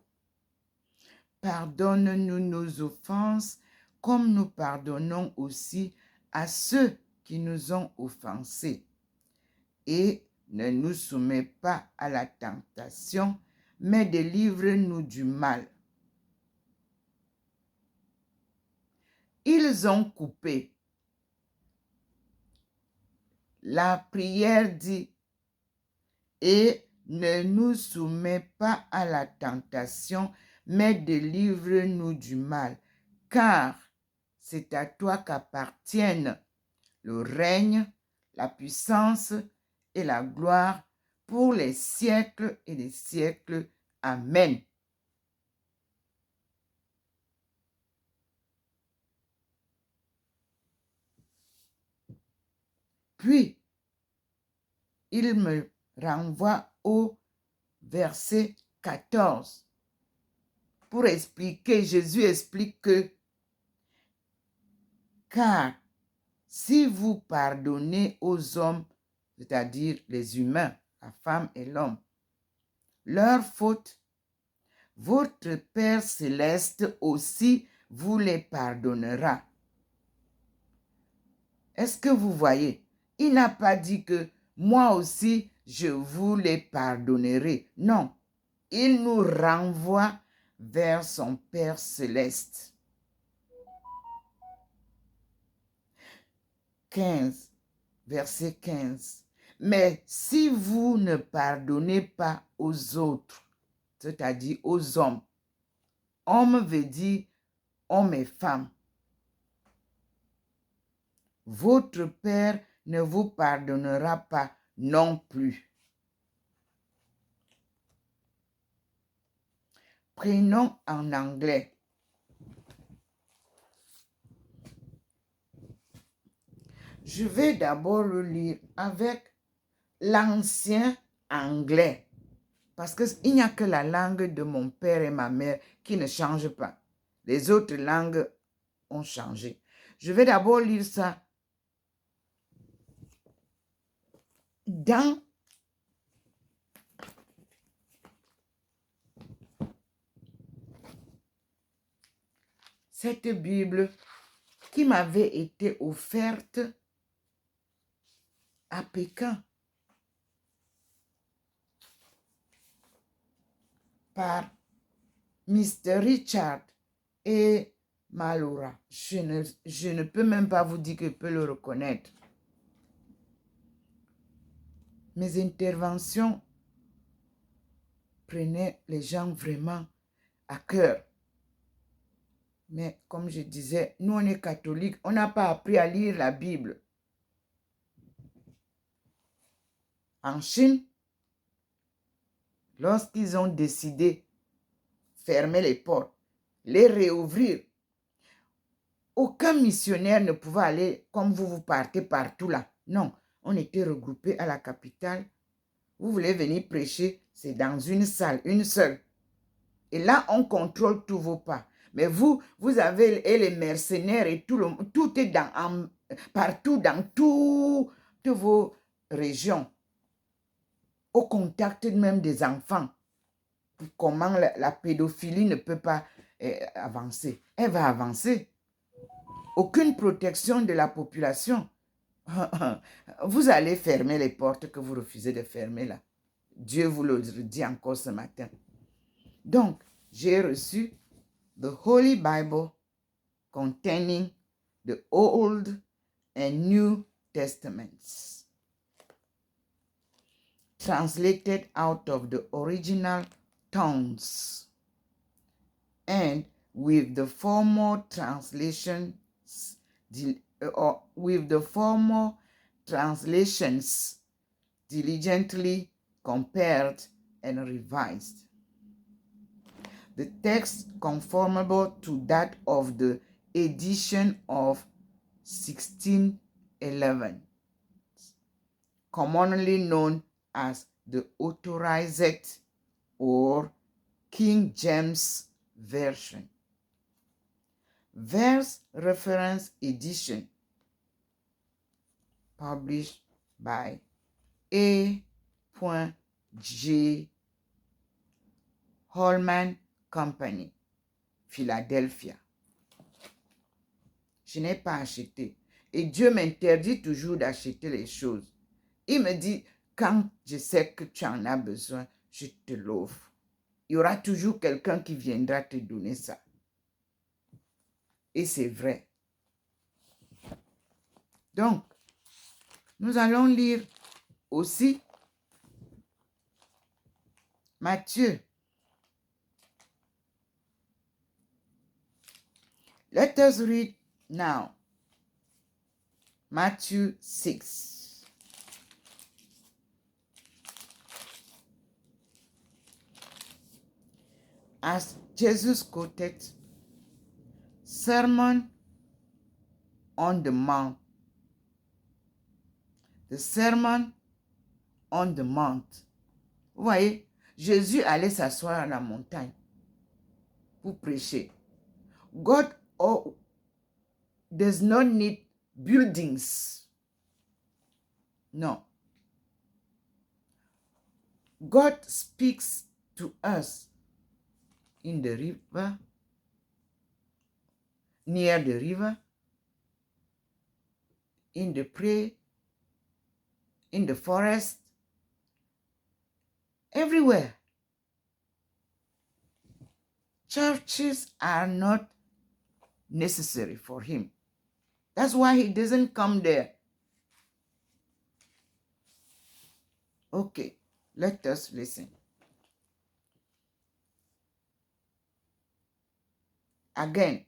Pardonne-nous nos offenses comme nous pardonnons aussi à ceux qui nous ont offensés et ne nous soumets pas à la tentation, mais délivre-nous du mal. Ils ont coupé. La prière dit, et ne nous soumets pas à la tentation, mais délivre-nous du mal, car c'est à toi qu'appartiennent le règne, la puissance et la gloire pour les siècles et les siècles. Amen. Puis, il me renvoie au verset 14 pour expliquer, Jésus explique que, car si vous pardonnez aux hommes, c'est-à-dire les humains, la femme et l'homme, leurs fautes, votre Père céleste aussi vous les pardonnera. Est-ce que vous voyez? Il n'a pas dit que moi aussi, je vous les pardonnerai. Non, il nous renvoie vers son Père céleste. 15, verset 15. Mais si vous ne pardonnez pas aux autres, c'est-à-dire aux hommes, homme veut dire homme et femme, votre Père ne vous pardonnera pas non plus. Prenons en anglais. Je vais d'abord le lire avec l'ancien anglais. Parce qu'il n'y a que la langue de mon père et ma mère qui ne change pas. Les autres langues ont changé. Je vais d'abord lire ça dans cette Bible qui m'avait été offerte à Pékin par Mr. Richard et Malura. Je ne peux même pas vous dire que je peux le reconnaître. Mes interventions prenaient les gens vraiment à cœur. Mais comme je disais, nous on est catholiques, on n'a pas appris à lire la Bible. En Chine, lorsqu'ils ont décidé de fermer les portes, les réouvrir, aucun missionnaire ne pouvait aller comme vous partez partout là. Non, on était regroupés à la capitale. Vous voulez venir prêcher, c'est dans une salle, une seule. Et là, on contrôle tous vos pas. Mais vous avez et les mercenaires et tout est partout dans toutes vos régions. Au contact même des enfants. Comment la pédophilie ne peut pas avancer? Elle va avancer. Aucune protection de la population. Vous allez fermer les portes que vous refusez de fermer là. Dieu vous le dit encore ce matin. Donc, j'ai reçu the Holy Bible containing the Old and New Testaments, translated out of the original tongues, and with the formal translations diligently compared and revised. The text conformable to that of the edition of 1611, commonly known as the Authorized or King James Version. Verse Reference Edition, published by A.G. Holman Company, Philadelphia. Je n'ai pas acheté. Et Dieu m'interdit toujours d'acheter les choses. Il me dit, quand je sais que tu en as besoin, je te l'offre. Il y aura toujours quelqu'un qui viendra te donner ça. Et c'est vrai. Donc, nous allons lire aussi Matthieu. Let us read now Matthew 6. As Jesus quoted Sermon on the Mount. The Sermon on the Mount. Vous voyez, Jésus allait s'asseoir à la montagne pour prêcher. God does not need buildings. No. God speaks to us in the river, near the river, in the prairie, in the forest, everywhere. Churches are not necessary for him. That's why he doesn't come there. Okay, let us listen. Again,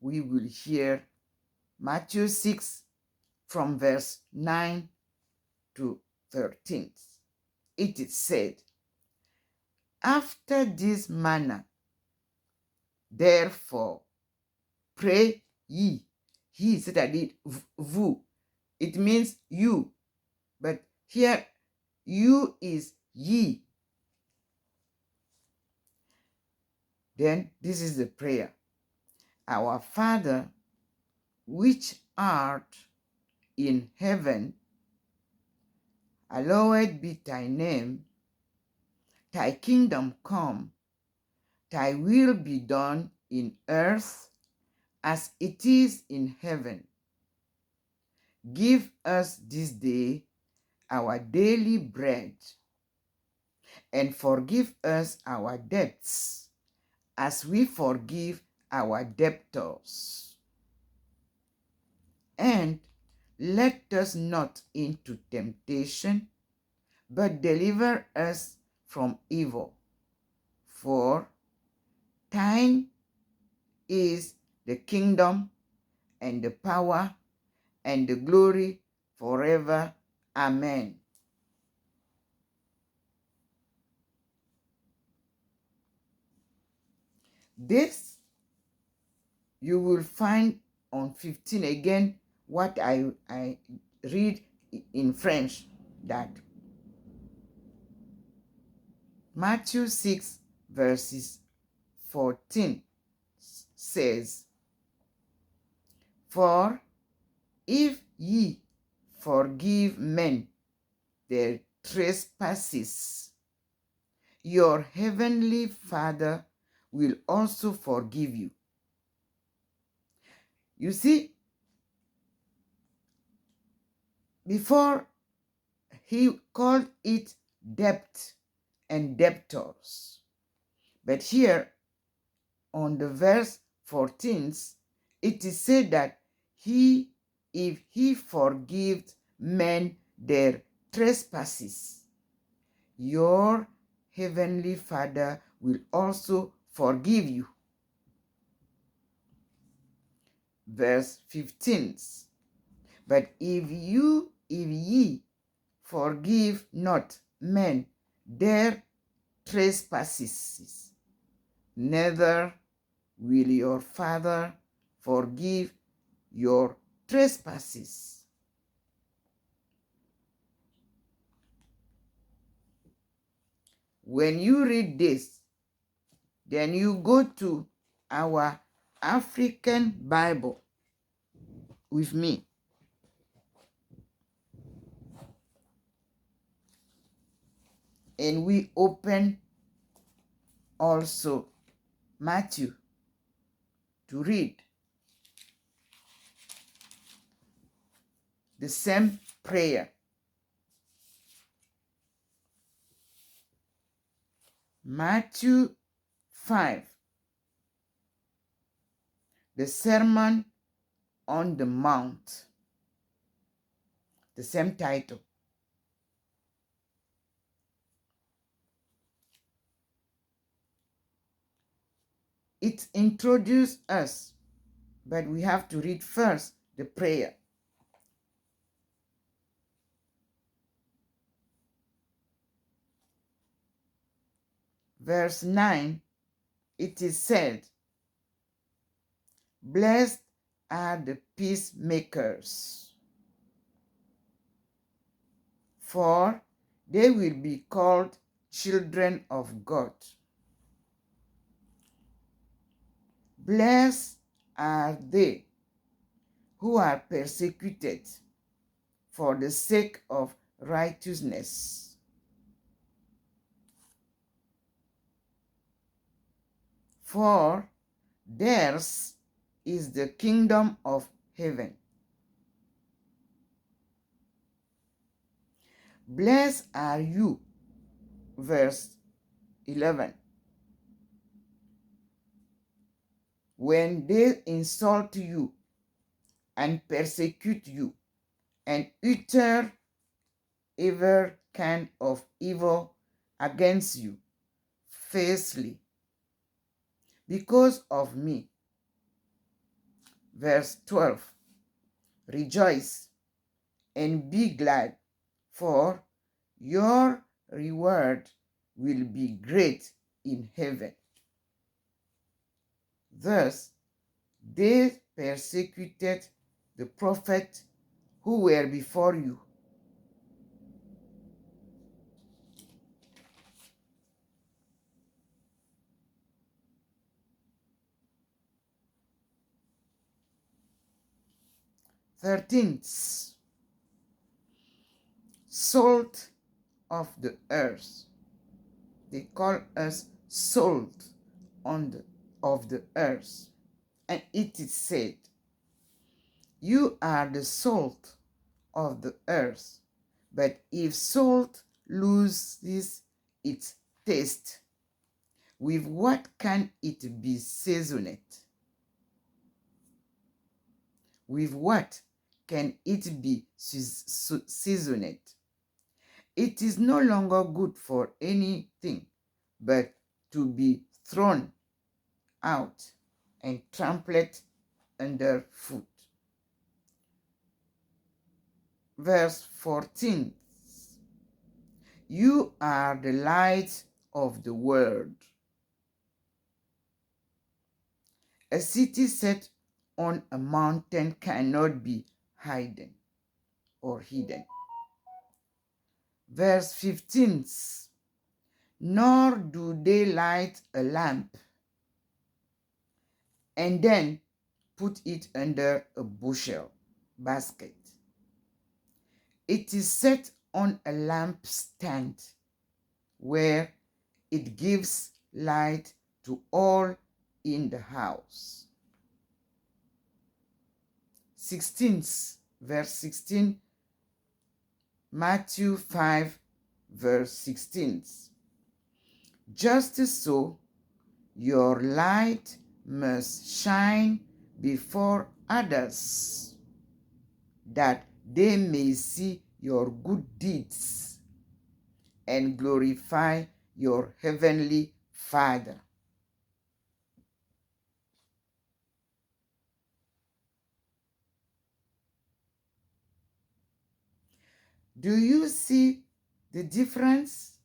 we will hear Matthew 6 from verse 9 to 13. It is said, after this manner, therefore, pray ye. He, c'est-à-dire vous. It means you. But here, you is ye. Then this is the prayer. Our Father, which art in heaven, hallowed be thy name. Thy kingdom come. Thy will be done in earth as it is in heaven. Give us this day our daily bread, and forgive us our debts as we forgive our debtors. And let us not into temptation, but deliver us from evil. For thine is the kingdom and the power and the glory forever. Amen. This you will find on 15 again what I read in French, that Matthew 6 verses 14 says, for if ye forgive men their trespasses, your heavenly Father will also forgive you. You see, before he called it debt and debtors. But here on the verse 14, it is said that if he forgives men their trespasses, your heavenly Father will also forgive you. Verse 15. But if ye forgive not men their trespasses, neither will your Father forgive your trespasses. When you read this, then you go to our African Bible with me. And we open also Matthew to read the same prayer. Matthew 5, the Sermon on the Mount, the same title. It introduces us, but we have to read first the prayer. Verse 9, it is said, "Blessed are the peacemakers, for they will be called children of God. Blessed are they who are persecuted for the sake of righteousness, for theirs is the kingdom of heaven. Blessed are you," verse 11, "when they insult you and persecute you and utter every kind of evil against you falsely because of me." Verse 12, "Rejoice and be glad, for your reward will be great in heaven. Thus they persecuted the prophets who were before you." "13th, salt of the earth." They call us salt of the earth. And it is said, "You are the salt of the earth. But if salt loses its taste, with what can it be seasoned? With what can it be seasoned? It is no longer good for anything but to be thrown out and trampled underfoot." Verse 14, "You are the light of the world. A city set on a mountain cannot be hidden or hidden." Verse 15, "Nor do they light a lamp and then put it under a bushel basket. It is set on a lampstand, where it gives light to all in the house." 16th, verse 16, Matthew 5, verse 16. "Just so your light must shine before others, that they may see your good deeds and glorify your heavenly Father." Do you see the difference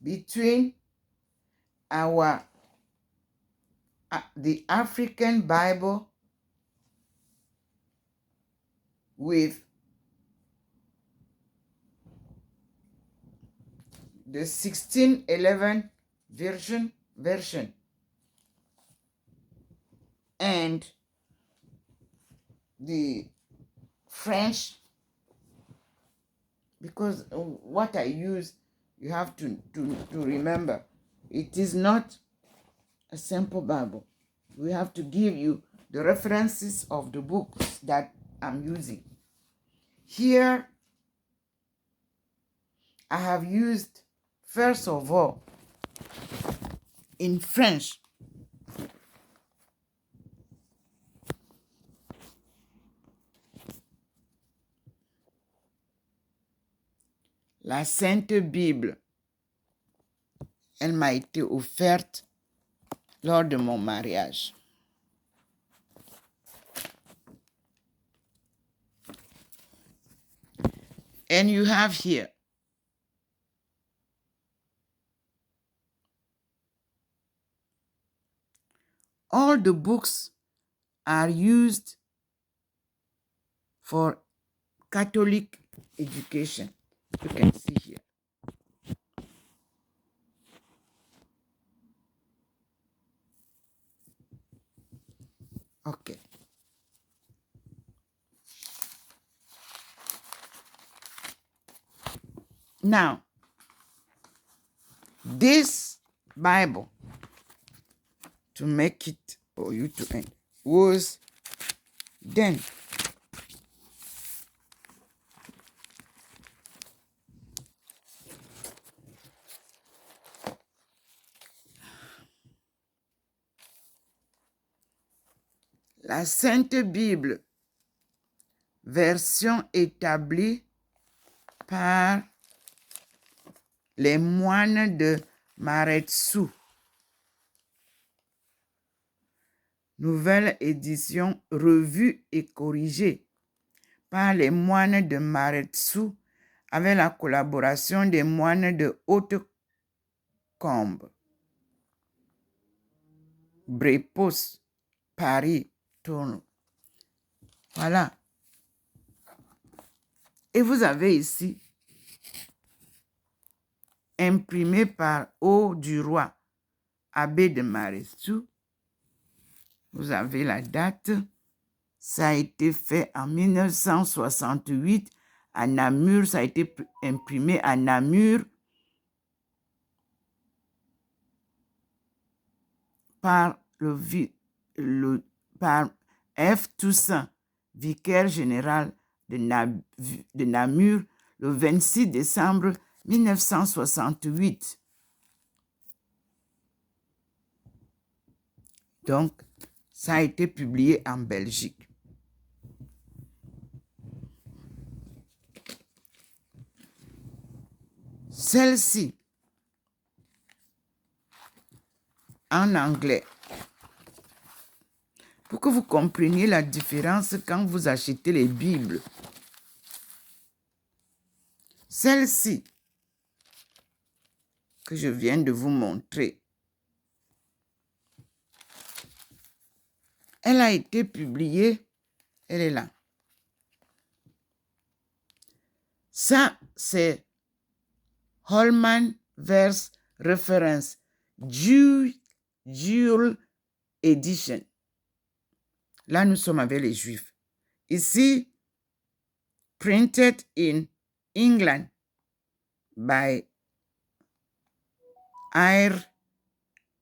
between the African Bible with the 1611 version and the French? Because what I use, you have to remember, it is not a simple Bible. we have to give you the references of the books that I'm using. Here, I have used, first of all, in French, la Sainte Bible. Elle m'a été offerte lors de mon mariage. And you have here all the books are used for Catholic education. You can see here. Okay. Now, this Bible, to make it for you to end, was then la Sainte Bible, version établie par les moines de Maretsu. Nouvelle édition revue et corrigée par les moines de Maretsu avec la collaboration des moines de Haute-Combe. Brépos, Paris, Tourne. Voilà. Et vous avez ici, imprimé par O du roi, abbé de Maretsu. Vous avez la date. Ça a été fait en 1968 à Namur. Ça a été imprimé à Namur par par F. Toussaint, vicaire général de Namur, le 26 décembre 1968. Donc, ça a été publié en Belgique. Celle-ci, en anglais, pour que vous compreniez la différence quand vous achetez les Bibles. Celle-ci, que je viens de vous montrer, elle a été publiée, elle est là. Ça, c'est Holman Verse Reference, Dual Edition. Là, nous sommes avec les Juifs. Ici, printed in England by Eyre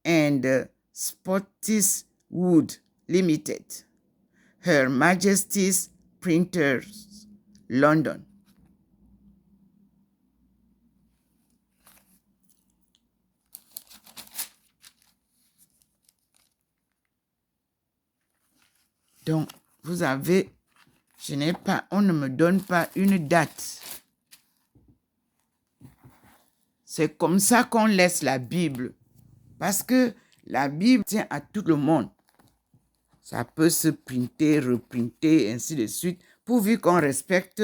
and Spottiswoode Limited. Her Majesty's Printers, London. Donc, vous avez, on ne me donne pas une date. C'est comme ça qu'on laisse la Bible. Parce que la Bible tient à tout le monde. Ça peut se printer, reprinter, ainsi de suite, pourvu qu'on respecte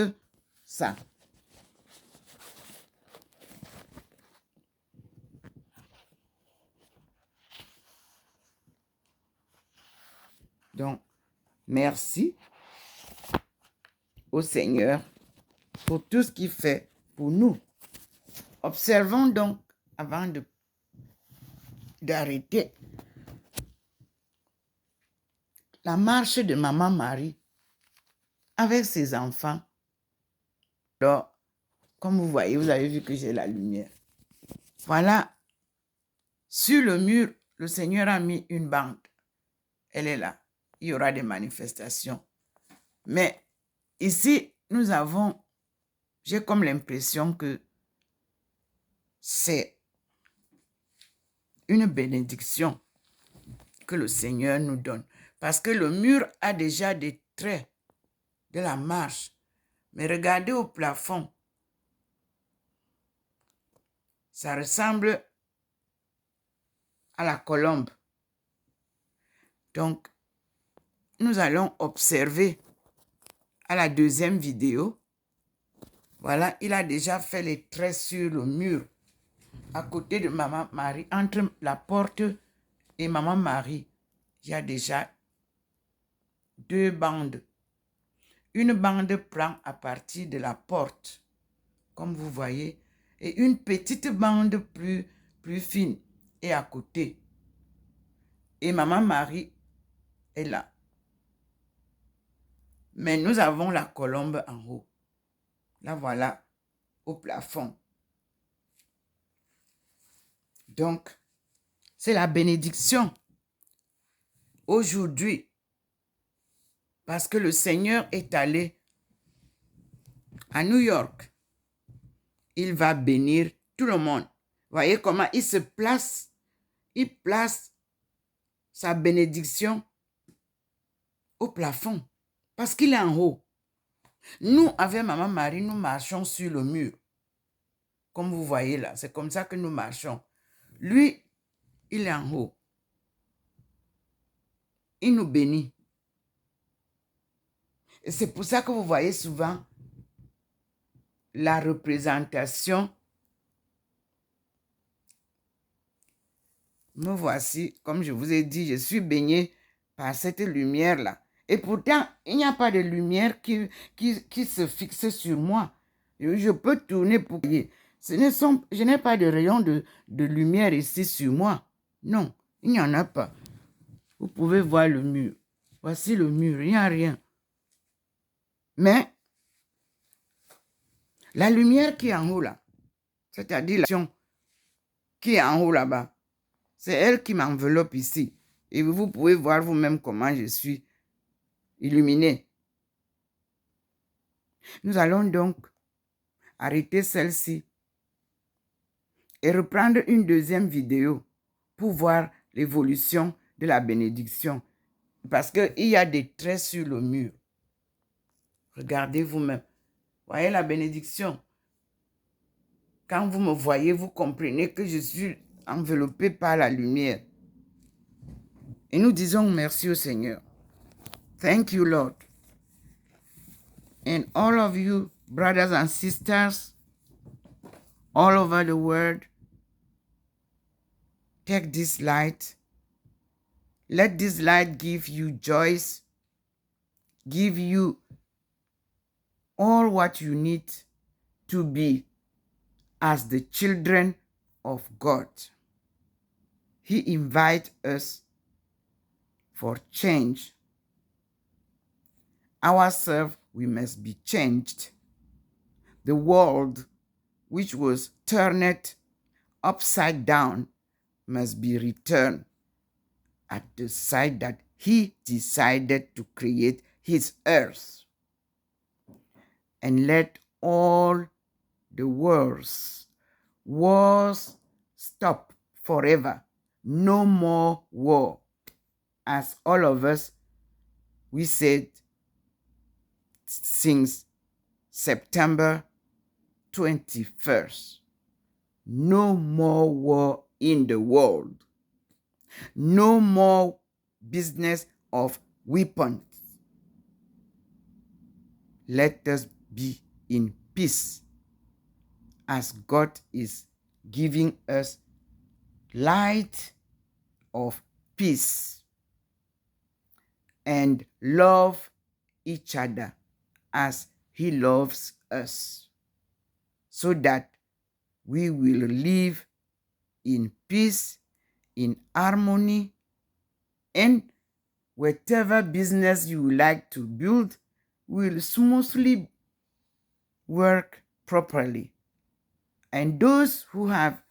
ça. Donc, merci au Seigneur pour tout ce qu'il fait pour nous. Observons donc, avant d'arrêter, la marche de Maman Marie avec ses enfants. Alors, comme vous voyez, vous avez vu que j'ai la lumière. Voilà, sur le mur, le Seigneur a mis une bande. elle est là. Il y aura des manifestations. Mais ici, j'ai comme l'impression que c'est une bénédiction que le Seigneur nous donne. Parce que le mur a déjà des traits de la marche. Mais regardez au plafond. Ça ressemble à la colombe. Donc, nous allons observer à la deuxième vidéo. Voilà, il a déjà fait les traits sur le mur à côté de Maman Marie, entre la porte et Maman Marie. Il y a déjà 2 bandes. Une bande prend à partir de la porte, comme vous voyez, et une petite bande plus fine est à côté. Et Maman Marie est là. Mais nous avons la colombe en haut. La voilà au plafond. Donc, c'est la bénédiction aujourd'hui. Parce que le Seigneur est allé à New York. Il va bénir tout le monde. Voyez comment il se place. Il place sa bénédiction au plafond. Parce qu'il est en haut. Nous, avec Maman Marie, nous marchons sur le mur. Comme vous voyez là, c'est comme ça que nous marchons. Lui, il est en haut. Il nous bénit. Et c'est pour ça que vous voyez souvent la représentation. Me voici, comme je vous ai dit, je suis baigné par cette lumière-là. Et pourtant, il n'y a pas de lumière qui se fixe sur moi. Je peux tourner pour... Je n'ai pas de rayon de lumière ici sur moi. Non, il n'y en a pas. Vous pouvez voir le mur. Voici le mur, il n'y a rien. Mais, la lumière qui est en haut là, c'est-à-dire l'action qui est en haut là-bas, c'est elle qui m'enveloppe ici. Et vous pouvez voir vous-même comment je suis illuminé. Nous allons donc arrêter celle-ci et reprendre une deuxième vidéo pour voir l'évolution de la bénédiction. Parce qu'il y a des traits sur le mur. Regardez vous-même. Voyez la bénédiction. Quand vous me voyez, vous comprenez que je suis enveloppé par la lumière. Et nous disons merci au Seigneur. Thank you, Lord. And all of you, brothers and sisters, all over the world, take this light. Let this light give you joy, give you all what you need to be as the children of God. He invites us for change. Ourselves, we must be changed. The world, which was turned upside down, must be returned at the side that he decided to create his earth. And let all the wars stop forever. No more war. As all of us, we said since September 21st. No more war in the world. No more business of weapons. Let us be in peace as God is giving us light of peace, and love each other as he loves us, so that we will live in peace, in harmony, and whatever business you would like to build will smoothly work properly. And those who have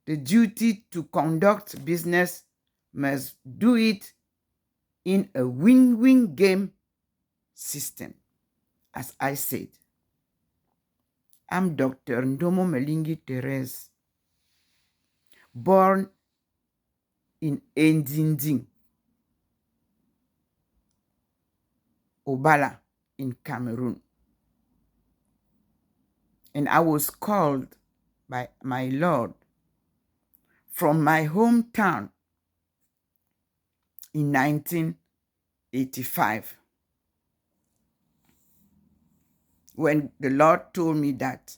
the duty to conduct business must do it in a win-win game system. As I said, I'm Dr. Ndomo Malingi Therese, born in Ndinding, Obala, in Cameroon. And I was called by my Lord from my hometown in 1985, when the Lord told me that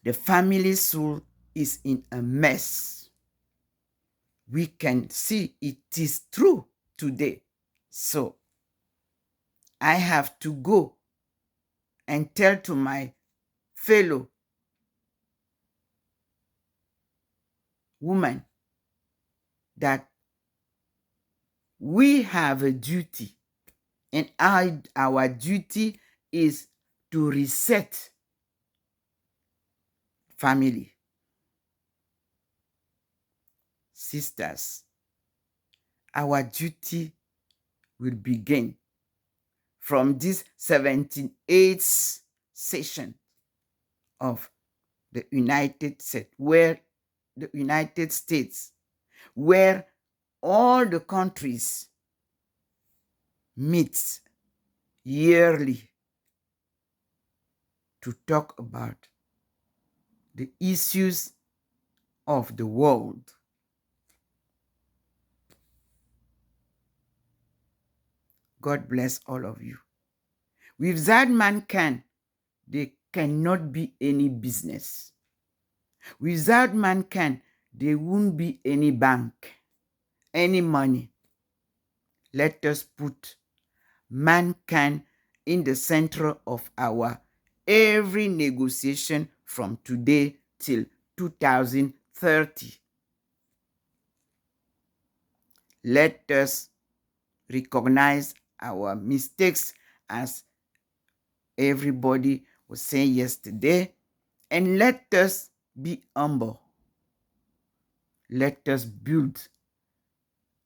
the family soul is in a mess. We can see it is true today. So I have to go and tell to my fellow woman that we have a duty, and our duty is to reset family. Sisters, our duty will begin from this 78th session of the United States, where all the countries meet yearly to talk about the issues of the world. God bless all of you. Without mankind, there cannot be any business. Without mankind, there won't be any bank, any money. Let us put mankind in the center of our every negotiation from today till 2030. Let us recognize our mistakes, as everybody was saying yesterday, and let us be humble. Let us build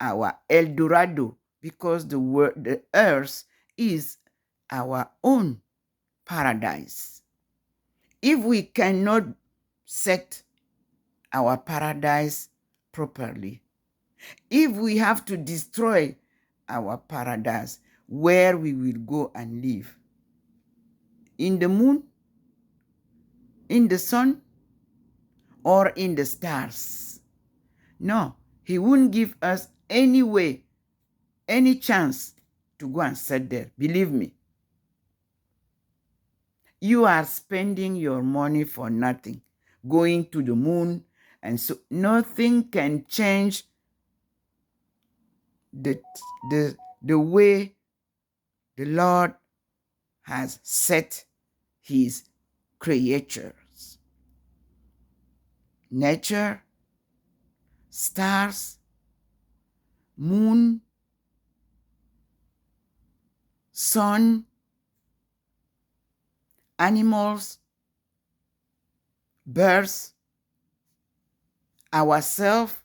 our El Dorado, because the earth is our own paradise. If we cannot set our paradise properly, if we have to destroy our paradise, where we will go and live? In the moon, in the sun, or in the stars? No, he wouldn't give us any way, any chance to go and sit there. Believe me. You are spending your money for nothing, going to the moon, and so nothing can change the way the Lord has set his creatures. Nature, stars, moon, sun, animals, birds, ourselves,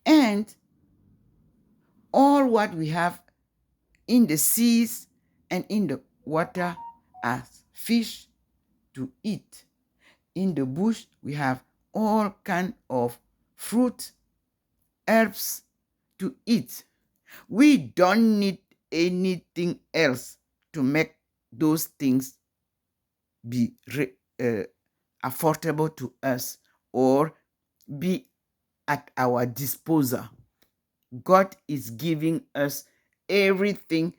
and all what we have in the seas and in the water as fish to eat. In the bush, we have all kinds of fruit, herbs to eat. We don't need anything else to make those things be affordable to us or be at our disposal. God is giving us everything,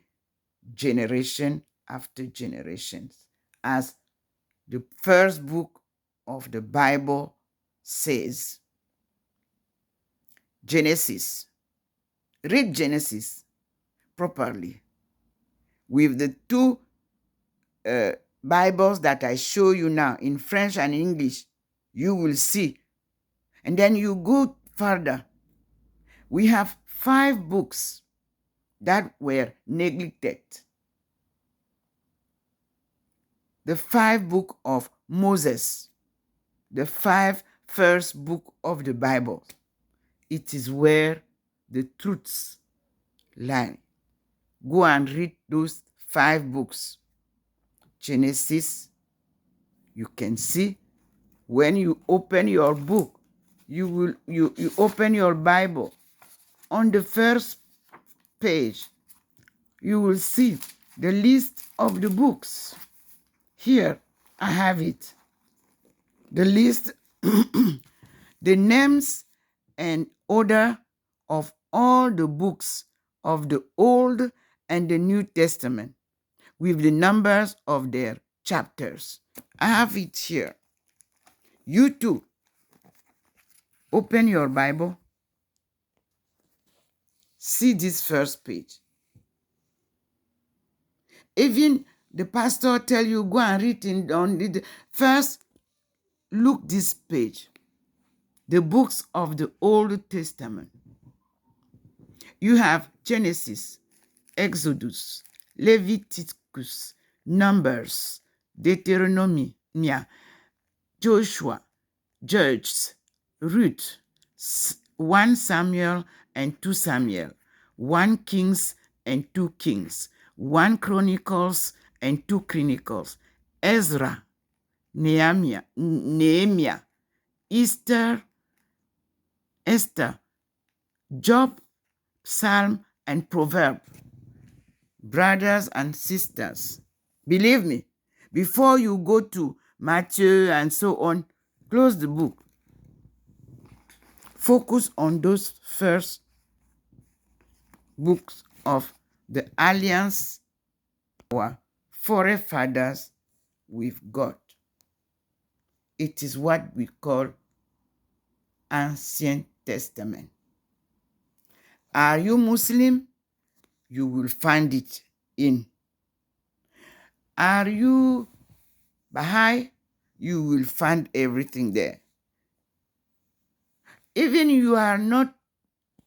generation after generations. As the first book of the Bible says, Genesis. Read Genesis properly. With the two Bibles that I show you now, in French and English, you will see. And then you go further. We have 5 books that were neglected. The 5 books of Moses, the 5 first book of the Bible. It is where the truths line. Go and read those 5 books. Genesis, you can see when you open your book, you open your Bible. On the first page, you will see the list of the books. Here, I have it. The list, the names and order of all the books of the Old and the New Testament with the numbers of their chapters. I have it here. You too, open your Bible. See this first page. Even the pastor tell you go and read on the first. Look this page. The books of the Old Testament. You have Genesis, Exodus, Leviticus, Numbers, Deuteronomy, Joshua, Judges, Ruth, 1 Samuel and 2 Samuel, 1 Kings and 2 Kings, 1 Chronicles and 2 Chronicles, Ezra, Nehemiah, Esther, Job, Psalm, and Proverb. Brothers and sisters, believe me, before you go to Matthew and so on, close the book. Focus on those first books of the alliance, our forefathers with God. It is what we call Ancient Testament. Are you Muslim? You will find it in. Are you Baha'i? You will find everything there. Even you are not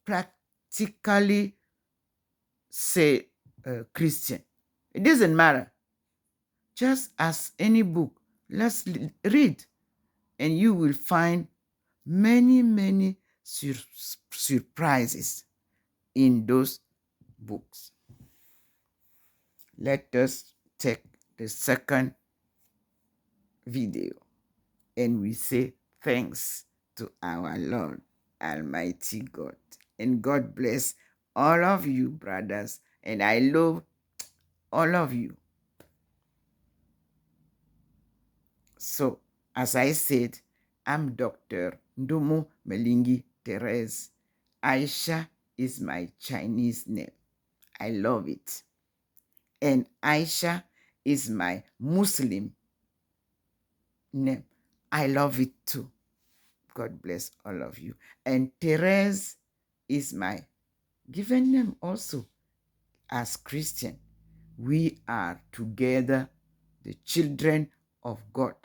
practically, say, Christian. It doesn't matter. Just as any book, let's read, and you will find many, many surprises in those books. Let us take the second video and we say thanks to our Lord Almighty God. And God bless all of you, brothers, and I love all of you. So, as I said, I'm Dr. Ndumo Melingi Therese. Aisha is my Chinese name. I love it. And Aisha is my Muslim name. I love it too. God bless all of you. And Therese is my given name also. As Christian, we are together the children of God.